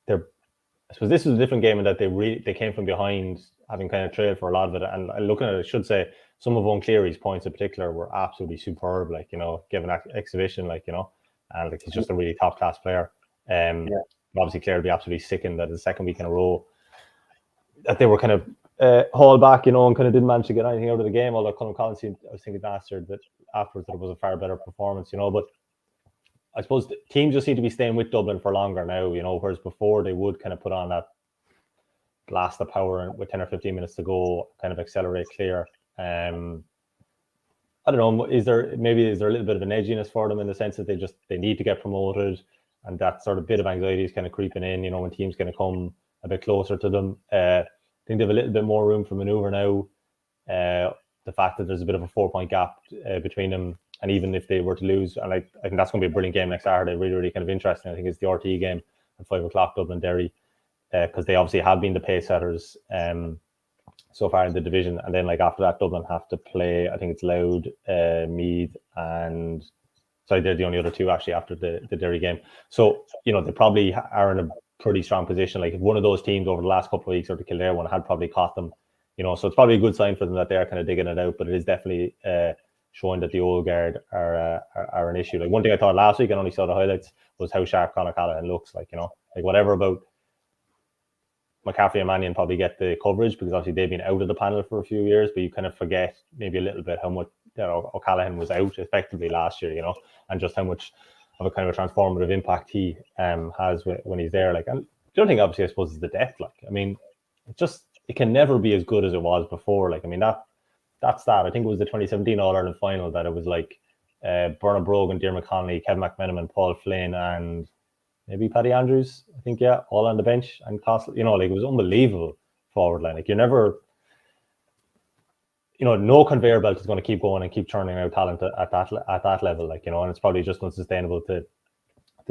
I suppose this was a different game in that they came from behind, having kind of trailed for a lot of it. And looking at it, I should say some of Owen Cleary's points in particular were absolutely superb. Given exhibition, and he's just a really top class player. Obviously, Clare would be absolutely sickened that the second week in a row that they were kind of hauled back, and kind of didn't manage to get anything out of the game. Although Colin Collins, I was thinking afterwards that it was a far better performance, But I suppose the teams just seem to be staying with Dublin for longer now, whereas before they would kind of put on that blast of power with 10 or 15 minutes to go, kind of accelerate Clare. I don't know, is there a little bit of an edginess for them in the sense that they need to get promoted, and that sort of bit of anxiety is kind of creeping in, when teams kind of come a bit closer to them. I think they have a little bit more room for manoeuvre now. The fact that there's a bit of a 4-point gap between them, and even if they were to lose, and I think that's going to be a brilliant game next Saturday, really, really kind of interesting. I think it's the RTE game at 5 o'clock, Dublin Derry, because they obviously have been the pace setters so far in the division. And then after that, Dublin have to play, I think it's Louth, Meath, and sorry, they're the only other two actually after the Derry game. So, they probably are in a pretty strong position. If one of those teams over the last couple of weeks, or the Kildare one, had probably caught them, so it's probably a good sign for them that they are kind of digging it out. But it is definitely showing that the old guard are an issue. One thing I thought last week, I only saw the highlights, was how sharp Conor Callaghan looks. Whatever about McCaffrey and Mannion probably get the coverage because obviously they've been out of the panel for a few years, but you kind of forget maybe a little bit how much O'Callaghan was out effectively last year, and just how much of a kind of a transformative impact he has when he's there. And the other thing, obviously, I suppose, is the depth. I mean, it can never be as good as it was before. I mean, that stat, I think it was the 2017 All-Ireland final, that it was Bernard Brogan, Diarmuid Connolly, Kevin McMenamin, Paul Flynn, and maybe Paddy Andrews, I think, all on the bench, and Costello, it was unbelievable forward line. You're never, no conveyor belt is going to keep going and keep churning out talent at that level, and it's probably just unsustainable to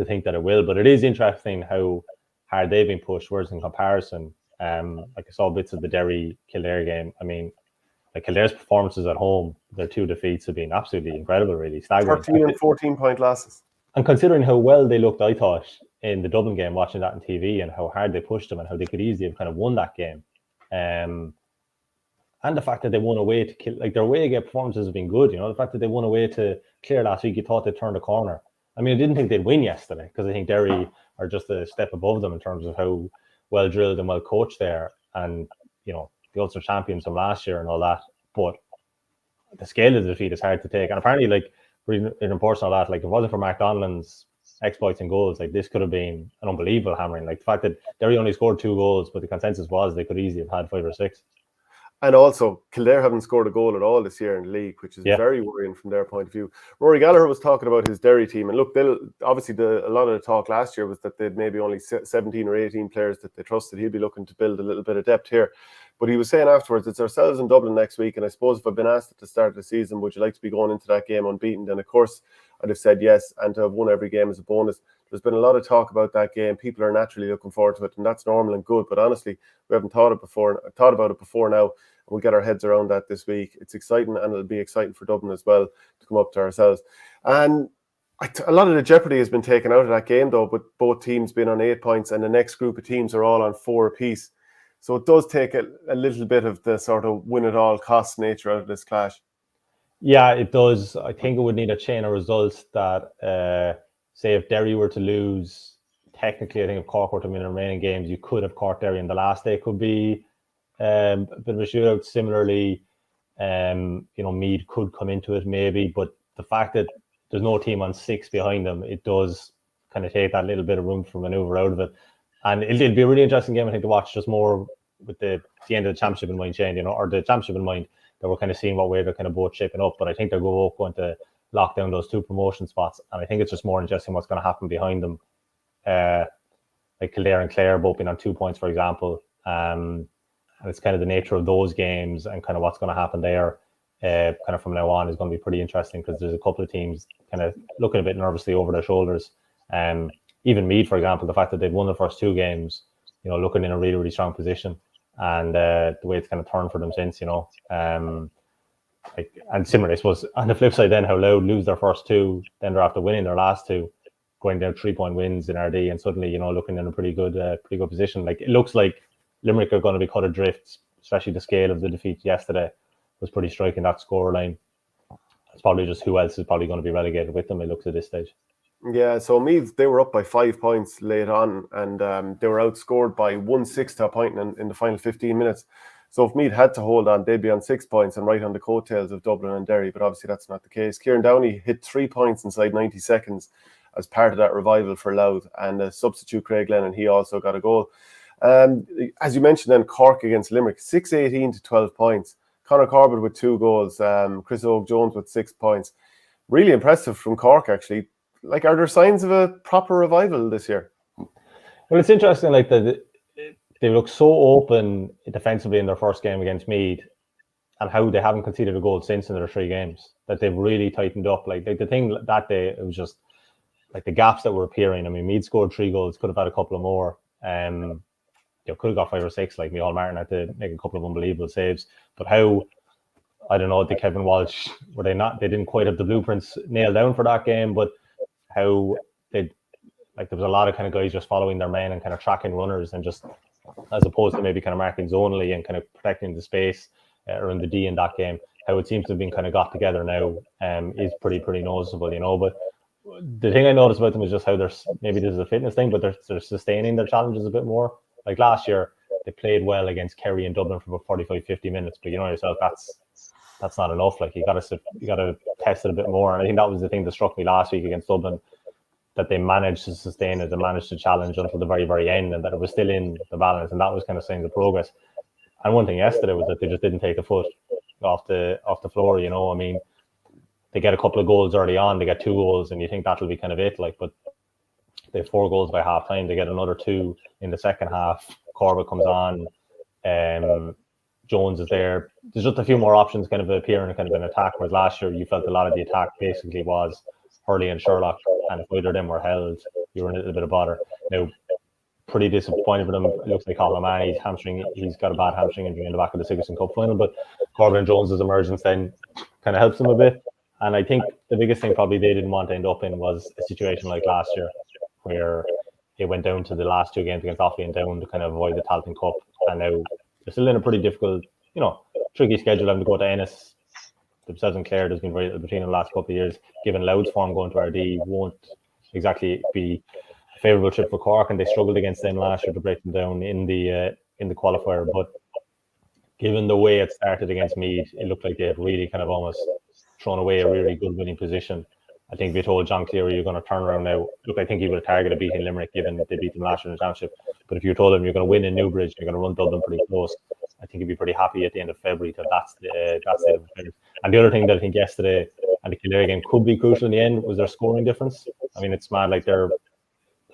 think that it will. But it is interesting how hard they've been pushed. Whereas in comparison, like I saw bits of the Derry Kildare game. I mean, like Kildare's performances at home, their 2 defeats have been absolutely incredible, really staggering. 13 and 14 point losses. And considering how well they looked, I thought, in the Dublin game, watching that on TV, and how hard they pushed them and how they could easily have kind of won that game. And the fact that they won away to kill, like their away game performances have been good. The fact that they won away to Clare last week, you thought they'd turned the corner. I mean, I didn't think they'd win yesterday because I think Derry are just a step above them in terms of how well drilled and well coached they are. And, the Ulster champions from last year and all that. But the scale of the defeat is hard to take. And apparently, like, in reports on that, like, if it wasn't for Mark Donlan's exploits and goals, like, this could have been an unbelievable hammering. Like, the fact that Derry only scored 2 goals, but the consensus was they could easily have had 5 or 6. And also, Kildare haven't scored a goal at all this year in the league, which is very worrying from their point of view. Rory Gallagher was talking about his Derry team. And look, obviously a lot of the talk last year was that they'd maybe only 17 or 18 players that they trusted. He'd be looking to build a little bit of depth here. But he was saying afterwards, it's ourselves in Dublin next week. And I suppose if I've been asked at the start of the season, would you like to be going into that game unbeaten? Then, of course, I'd have said yes. And to have won every game as a bonus. There's been a lot of talk about that game. People are naturally looking forward to it. And that's normal and good. But honestly, we haven't thought about it before now. We'll get our heads around that this week. It's exciting, and it'll be exciting for Dublin as well to come up to ourselves. And a lot of the jeopardy has been taken out of that game, though, with both teams being on 8 points, and the next group of teams are all on 4 apiece. So it does take a little bit of the sort of win-at-all-costs nature out of this clash. Yeah, it does. I think it would need a chain of results that, say, if Derry were to lose, technically, I think if Cork were to win the remaining games, you could have Cork Derry in the last day. Could be a bit of a shootout. Similarly, Meath could come into it maybe, but the fact that there's no team on 6 behind them, it does kind of take that little bit of room for manoeuvre out of it. And it'll be a really interesting game, I think, to watch, just more with the end of the championship in mind, Shane, or the championship in mind, that we're kind of seeing what way they're kind of both shaping up. But I think they're both going to lock down those 2 promotion spots. And I think it's just more interesting what's going to happen behind them. Like Kildare and Clare both been on 2 points, for example. And it's kind of the nature of those games and kind of what's going to happen there kind of from now on is going to be pretty interesting, because there's a couple of teams kind of looking a bit nervously over their shoulders. Even Meath, for example, the fact that they've won the first 2 games, looking in a really, really strong position, and the way it's kind of turned for them since, and similarly, I suppose, on the flip side, then how Louth lose their first 2, then they're after winning their last 2, going down 3-point wins in RD, and suddenly, looking in a pretty good position. Like, it looks like Limerick are going to be cut adrift, especially the scale of the defeat yesterday was pretty striking, that scoreline. It's probably just who else is probably going to be relegated with them, it looks, at this stage. Yeah, so Meath, they were up by 5 points late on, and they were outscored by 1-6 to a point in the final 15 minutes. So if Meath had to hold on, they'd be on 6 points and right on the coattails of Dublin and Derry, but obviously that's not the case. Kieran Downey hit 3 points inside 90 seconds as part of that revival for Louth, and substitute Craig Lennon, he also got a goal. As you mentioned then, Cork against Limerick, 6-18 to 12 points. Conor Corbett with 2 goals, Chris Oak-Jones with 6 points. Really impressive from Cork, actually. Like, are there signs of a proper revival this year? Well, it's interesting, like, that they look so open defensively in their first game against Meath, and how they haven't conceded a goal since in their 3 games. That they've really tightened up. Like the thing that day, it was just like the gaps that were appearing. I mean, Meath scored 3 goals, could have had a couple of more. Could have got 5 or 6. Like, Micheál Martin had to make a couple of unbelievable saves. But how, I don't know, the Kevin Walsh, they didn't quite have the blueprints nailed down for that game, but how there was a lot of kind of guys just following their men and kind of tracking runners, and just as opposed to maybe kind of marking zonally and kind of protecting the space around the D in that game, how it seems to have been kind of got together now is pretty noticeable, But the thing I noticed about them is just how maybe this is a fitness thing, but they're sustaining their challenges a bit more. Like last year, they played well against Kerry in Dublin for about 45-50 minutes, but yourself, that's not enough. Like, you got to test it a bit more. And I think that was the thing that struck me last week against Dublin, that they managed to sustain it, they managed to challenge until the very, very end, and that it was still in the balance, and that was kind of saying the progress. And one thing yesterday was that they just didn't take a foot off the floor. I mean, they get a couple of goals early on, they get 2 goals, and you think that'll be kind of it. Like, but they have 4 goals by half time. They get another 2 in the second half. Corbett comes on. Jones is there. There's just a few more options kind of appearing kind of in attack, whereas last year you felt a lot of the attack basically was Hurley and Sherlock, and if either of them were held, you were in a little bit of bother. Now, pretty disappointed for them. It looks like Colin O'Mahony's hamstring, he's got a bad hamstring injury in the back of the Sigerson Cup final, but Corbin Jones's emergence then kind of helps them a bit. And I think the biggest thing probably they didn't want to end up in was a situation like last year, where it went down to the last 2 games against Offaly and Down to kind of avoid the Tailteann Cup. And now they're still in a pretty difficult, tricky schedule, having to go to Ennis. Themselves and Clare, there's been very little between the last couple of years. Given Louth's form going to RD won't exactly be a favourable trip for Cork, and they struggled against them last year to break them down in the qualifier. But given the way it started against Meath, it looked like they had really kind of almost thrown away a really good winning position. I think if you told John Cleary you're going to turn around now, look, I think he would have targeted beating Limerick, given that they beat them last year in the championship. But if you told him you're going to win in Newbridge, you're going to run Dublin pretty close, I think he'd be pretty happy at the end of February that that's the state of affairs. And the other thing that I think yesterday and the Kildare game could be crucial in the end was their scoring difference. I mean, it's mad, they've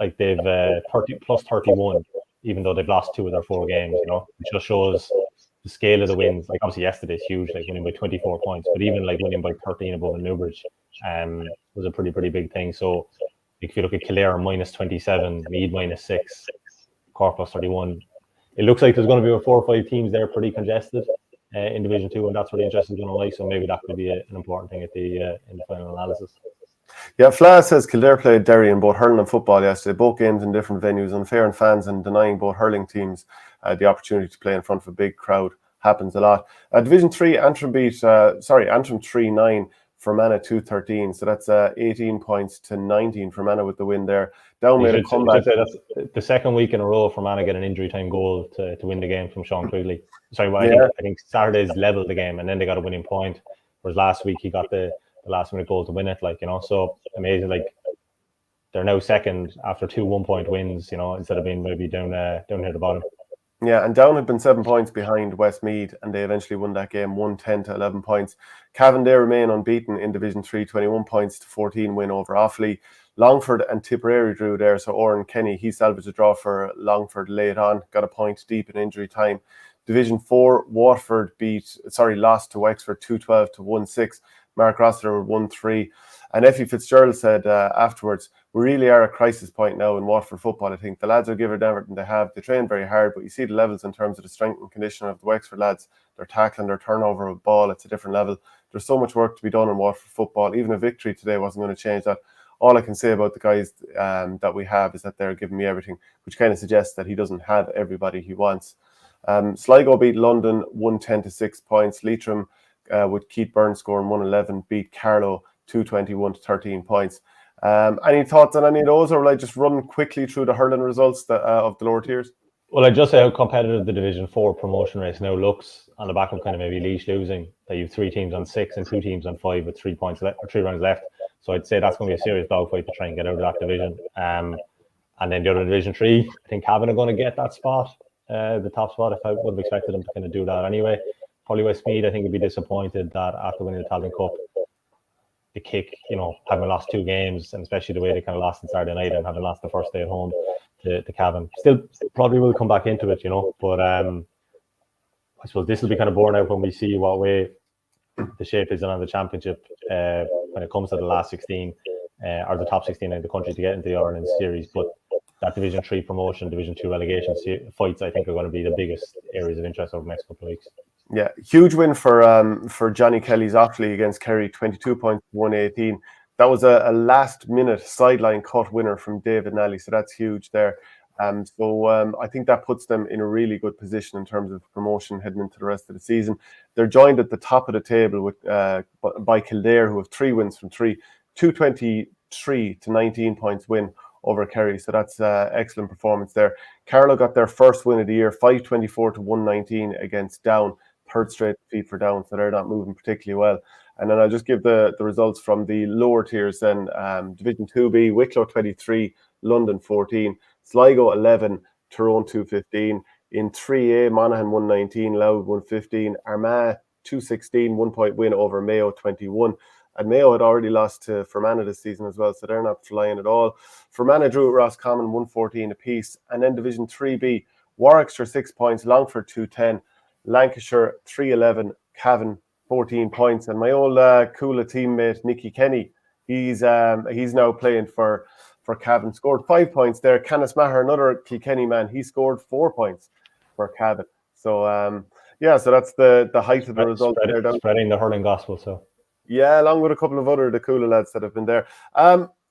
30 plus 31, even though they've lost 2 of their 4 games. It just shows the scale of the wins. Like, obviously yesterday's huge, like winning by 24 points, but even like winning by 13 above in Newbridge was a pretty big thing. So if you look at Kildare minus 27, Meath minus 6, Cork plus 31, it looks like there's going to be about 4 or 5 teams there pretty congested in Division 2, and that's what the interest is going to like. So maybe that could be an important thing at the in the final analysis. Yeah, Fla says Kildare played Derry in both hurling and football yesterday, both games in different venues. Unfair on fans and denying both hurling teams the opportunity to play in front of a big crowd happens a lot. Division 3, Antrim Antrim 3-9, Fermanagh 2-13. So that's 18 points to 19 Fermanagh with the win there. Down made a comeback. That's the second week in a row Fermanagh get an injury time goal to win the game from Sean Quigley. Sorry, I think Saturday's leveled the game and then they got a winning point. Whereas last week he got the last minute goal to win it. So amazing. Like, they're now second after 2 1-point wins. Instead of being maybe down here at the bottom. Yeah, and Down had been 7 points behind Westmeath, and they eventually won that game 110 to 11 points. Cavan, they remain unbeaten in Division 3, 21 points to 14 win over Offaly. Longford and Tipperary drew there, so Oran Kenny, he salvaged a draw for Longford late on, got a point deep in injury time. Division 4, Waterford lost to Wexford 2-12 to 1-6. Mark Rossiter 1-3. And Effie Fitzgerald said afterwards, we really are at a crisis point now in Waterford football. I think the lads are giving everything they have. They train very hard, but you see the levels in terms of the strength and condition of the Wexford lads. Their tackling, their turnover of ball, it's a different level. There's so much work to be done in Waterford football. Even a victory today wasn't going to change that. All I can say about the guys that we have is that they're giving me everything, which kind of suggests that he doesn't have everybody he wants. Sligo beat London 110 to 6 points. Leitrim with Keith Byrne scoring 111 beat Carlow 221 to 13 points. Any thoughts on any of those, or will I just run quickly through the hurling results of the lower tiers? Well, I'd just say how competitive the Division 4 promotion race now looks on the back of kind of maybe Laois losing, that you have 3 teams on 6 and 2 teams on 5 with 3 points left, or 3 rounds left. So I'd say that's going to be a serious dogfight to try and get out of that division. And then the other Division 3, I think Cavan are going to get that spot, the top spot. If I would have expected them to kind of do that anyway. Probably Westmeath, I think, would be disappointed that after winning the Tailteann Cup, the kick, having lost 2 games, and especially the way they kind of lost on Saturday night and having lost the first day at home to Cavan. Still probably will come back into it, but I suppose this will be kind of borne out when we see what way the shape is in on the championship when it comes to the last 16 or the top 16 in the country to get into the Ireland series. But that Division 3 promotion, Division 2 relegation fights, I think, are going to be the biggest areas of interest over the next couple of weeks. Yeah, huge win for Johnny Kelly's Offaly against Kerry, 22 points to 118. That was a last-minute sideline cut winner from David Nally, so that's huge there. So I think that puts them in a really good position in terms of promotion heading into the rest of the season. They're joined at the top of the table with by Kildare, who have 3 wins from 3, 223 to 19 points win over Kerry. So that's excellent performance there. Carlow got their first win of the year, 524 to 119 against Down. 3rd straight defeat for Down, so they're not moving particularly well. And then I'll just give the results from the lower tiers then. Division 2B, Wicklow 23, London 14, Sligo 11, Tyrone 215. In 3A, Monaghan 119, Louth 115, Armagh 216, 1-point win over Mayo 21. And Mayo had already lost to Fermanagh this season as well, so they're not flying at all. Fermanagh drew at Roscommon 114 apiece. And then Division 3B, Warwickshire 6 points, Longford 210, Lancashire 311, Cavan 14 points. And my old Coola teammate Nicky Kenny, he's now playing for for Cavan. Scored 5 points there. Canis Maher, another Kilkenny man, he scored 4 points for Cavan. So, so that's the height of the result there. Spreading the hurling gospel, so. Yeah, along with a couple of other the cooler lads that have been there.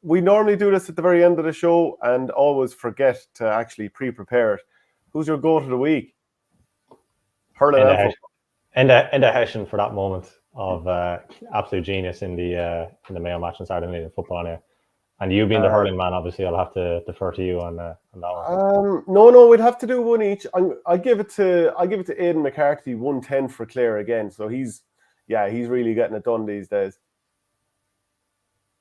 We normally do this at the very end of the show and always forget to actually pre-prepare it. Who's your goat of the week? Hurling and a Hessian for that moment of absolute genius in the Mayo match on Saturday night in football. Anyway. And you being the hurling man, obviously, I'll have to defer to you on that one. No, we'd have to do one each. I'll give it to Aidan McCarthy, 110 for Clare again. So he's really getting it done these days.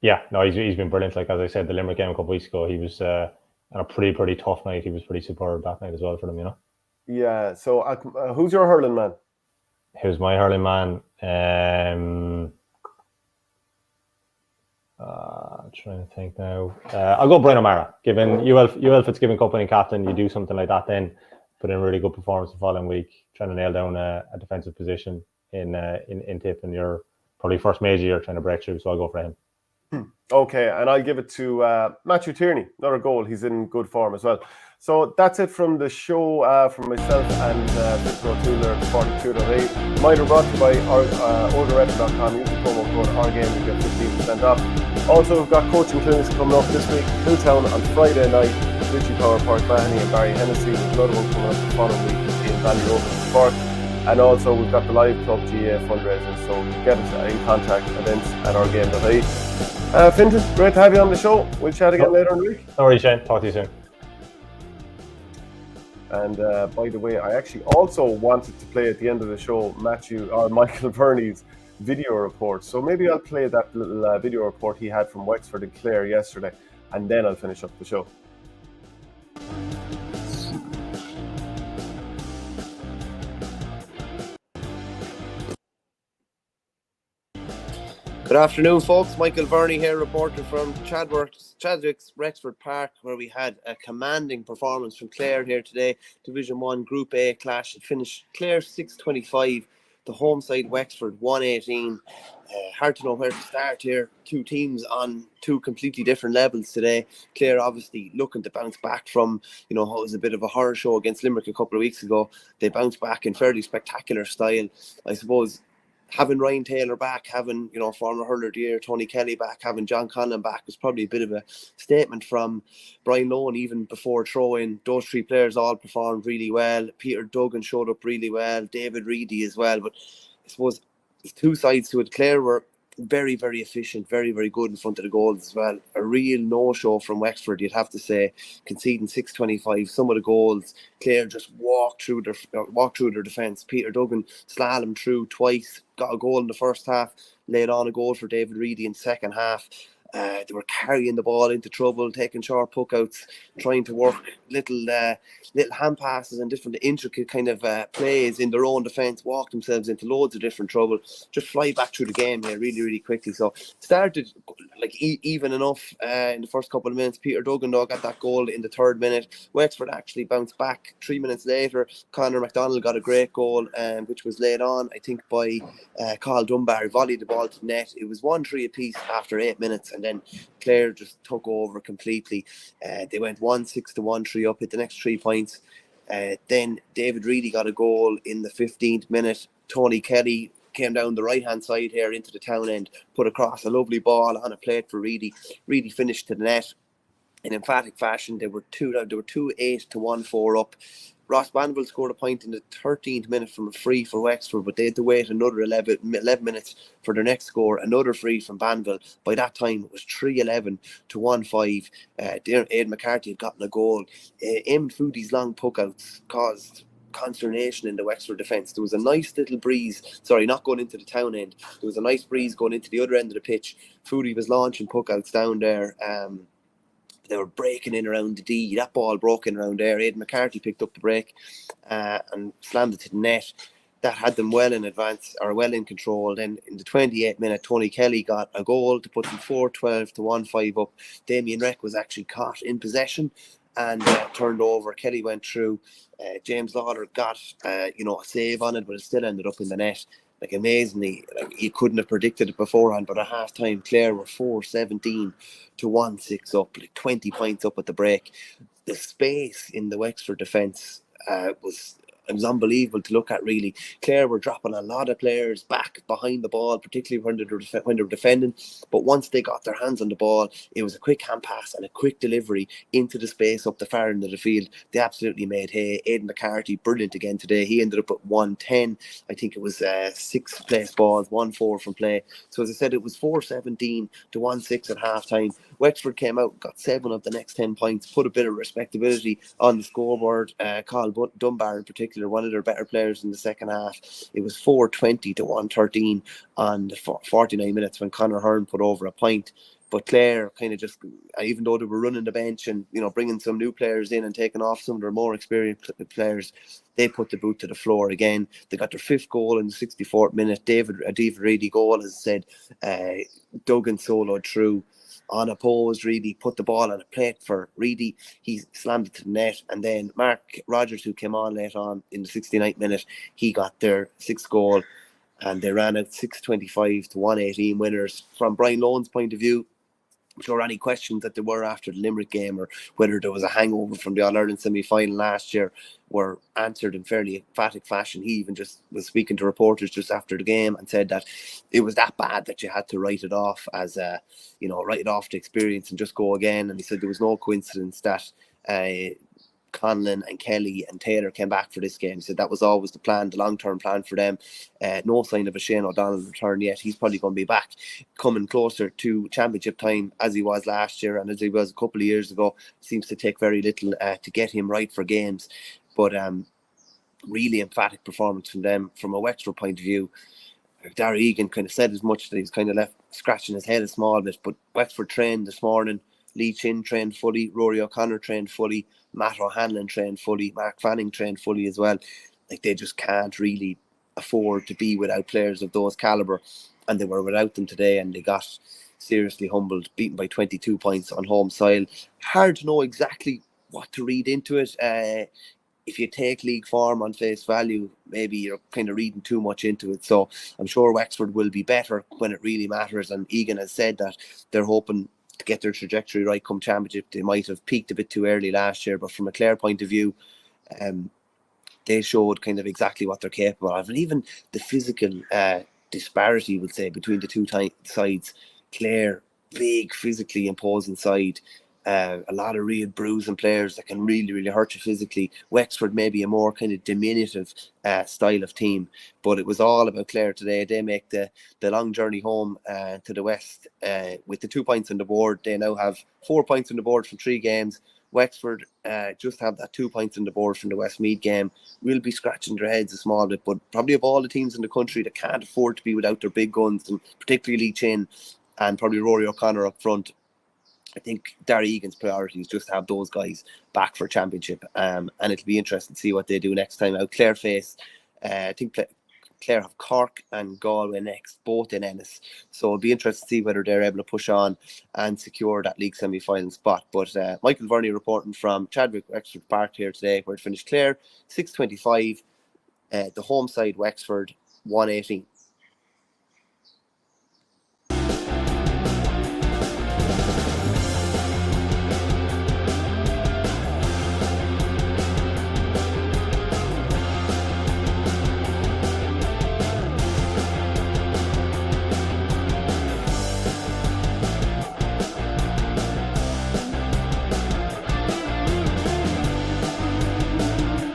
Yeah, no, he's been brilliant. Like as I said, the Limerick game a couple of weeks ago, he was on a pretty tough night. He was pretty superb that night as well for them, you know. Yeah. So who's your hurling man? Who's my hurling man? Trying to think now. I'll go Brian O'Mara. Given UL Fitzgibbon Cup winning captain, you do something like that, then put in a really good performance the following week, trying to nail down a defensive position in Tipp, and your probably first major year trying to break through. So I'll go for him. Okay, and I'll give it to Matthew Tierney. Another goal. He's in good form as well. So that's it from the show from myself and Victor O'Toole, 42.8. Might have brought to you by orderrep.com. Use the promo code OurGame to get 15% off. Also, we've got coaching clinics coming up this week. Hilltown on Friday night. Richie Power Park Mahoney and Barry Hennessy. There's another one coming up the following week in Ballyrovan Park. And also, we've got the live Club GA fundraisers. So get us in contact events at OurGame.ie. Fintan, great to have you on the show. We'll chat again later in the week. No worries, Shane. Talk to you soon. And by the way, I actually also wanted to play at the end of the show Michael Verney's video report. So maybe I'll play that little video report he had from Wexford and Clare yesterday, and then I'll finish up the show. Good afternoon, folks. Michael Verney here, reporter from Chadwick's Rexford Park, where we had a commanding performance from Clare here today. Division 1 Group A clash. It finished Clare 625, the home side Wexford 118. Hard to know where to start here. Two teams on two completely different levels today. Clare obviously looking to bounce back from, what was a bit of a horror show against Limerick a couple of weeks ago. They bounced back in fairly spectacular style. I suppose having Ryan Taylor back, having, former hurler of the year, Tony Kelly back, having John Conlon back was probably a bit of a statement from Brian Lohan even before throw-in. Those three players all performed really well. Peter Duggan showed up really well. David Reedy as well. But I suppose there's two sides to it. Clare were very, very efficient, very, very good in front of the goals as well. A real no-show from Wexford, you'd have to say, conceding 625. Some of the goals, Clare just walked through their defence. Peter Duggan slalomed through twice, got a goal in the first half, laid on a goal for David Reedy in the second half. They were carrying the ball into trouble, taking short puckouts, trying to work little hand passes and different intricate kind of plays in their own defence, walk themselves into loads of different trouble, just fly back through the game here really, really quickly. So started like even enough in the first couple of minutes. Peter Duggan though got that goal in the 3rd minute. Wexford actually bounced back 3 minutes later. Conor McDonald got a great goal, which was laid on, I think, by Carl Dunbar. Volleyed the ball to the net. It was 1-3 apiece after 8 minutes, and then Clare just took over completely. They went 1-6 to 1-3 up, hit the next 3 points. Then David Reedy got a goal in the 15th minute. Tony Kelly came down the right-hand side here into the town end, put across a lovely ball on a plate for Reedy. Reedy finished to the net in emphatic fashion. They were 2-8 to 1-4 up. Ross Banville scored a point in the 13th minute from a free for Wexford, but they had to wait another 11 minutes for their next score, another free from Banville. By that time, it was 3-11 to 1-5. Aidan McCarthy had gotten a goal. Eamon Foodie's long puckouts caused consternation in the Wexford defence. There was a nice little breeze, not going into the town end. There was a nice breeze going into the other end of the pitch. Foodie was launching puckouts down there. They were breaking in around the D. That ball broke in around there. Aidan McCarthy picked up the break and slammed it to the net. That had them well in advance, or well in control. Then in the 28th minute, Tony Kelly got a goal to put them 4-12 to 1-5 up. Damien Reck was actually caught in possession and turned over. Kelly went through. James Lauder got a save on it, but it still ended up in the net. like amazingly, like you couldn't have predicted it beforehand, but at half time Clare were 4-17 to 1-6 up, like 20 points up at the break. The space in the Wexford defence was unbelievable to look at, really. Clare were dropping a lot of players back behind the ball, particularly when they were defending. But once they got their hands on the ball, it was a quick hand pass and a quick delivery into the space up the far end of the field. They absolutely made hay. Aidan McCarthy, brilliant again today. He ended up at 110. I think it was 6 place balls, 1-4 from play. So as I said, it was 4-17 to 1-6 at half time. Wexford came out, got 7 of the next 10 points, put a bit of respectability on the scoreboard. Carl Dunbar in particular, one of their better players in the second half. It was 4-20 to 113 on the 49 minutes when Conor Hearn put over a point. But Clare kind of just, even though they were running the bench and, you know, bringing some new players in and taking off some of their more experienced players, they put the boot to the floor again. They got their 5th goal in the 64th minute. David Reedy goal, as I said, Duggan soloed through unopposed. Reedy put the ball on a plate for Reedy. He slammed it to the net, and then Mark Rogers, who came on late on in the 69th minute, he got their 6th goal, and they ran out 6-25 to 118 winners. From Brian Lohan's point of view, I'm sure any questions that there were after the Limerick game, or whether there was a hangover from the All-Ireland semi-final last year, were answered in fairly emphatic fashion. He even just was speaking to reporters just after the game and said that it was that bad that you had to write it off as write it off the experience and just go again. And he said there was no coincidence that Conlon and Kelly and Taylor came back for this game. He said that was always the plan, the long-term plan for them. No sign of a Shane O'Donnell return yet. He's probably going to be back coming closer to championship time, as he was last year and as he was a couple of years ago. Seems to take very little to get him right for games. But really emphatic performance from them. From a Wexford point of view, Darragh Egan kind of said as much, that he was kind of left scratching his head a small bit. But Wexford trained this morning. Lee Chin trained fully, Rory O'Connor trained fully, Matt O'Hanlon trained fully, Mark Fanning trained fully as well. Like, they just can't really afford to be without players of those calibre, and they were without them today, and they got seriously humbled, beaten by 22 points on home soil. Hard to know exactly what to read into it. If you take league form on face value, maybe you're kind of reading too much into it. So I'm sure Wexford will be better when it really matters, and Egan has said that they're hoping to get their trajectory right come championship. They might have peaked a bit too early last year, but from a Clare point of view, they showed kind of exactly what they're capable of. And even the physical disparity, would say, between the two sides. Clare, big, physically imposing side. A lot of real bruising players that can really, really hurt you physically. Wexford maybe a more kind of diminutive style of team, but it was all about Clare today. They make the long journey home to the west with the 2 points on the board. They now have 4 points on the board from 3 games. Wexford just have that 2 points on the board from the Westmeath game. We'll be scratching their heads a small bit, but probably of all the teams in the country that can't afford to be without their big guns, and particularly Chin and probably Rory O'Connor up front, I think Darragh Egan's priority is just to have those guys back for championship, and it'll be interesting to see what they do next time out. Clare face, I think Clare have Cork and Galway next, both in Ennis. So it'll be interesting to see whether they're able to push on and secure that league semi-final spot. But Michael Verney reporting from Chadwick Wexford Park here today, where it finished Clare 6-25, the home side Wexford 118.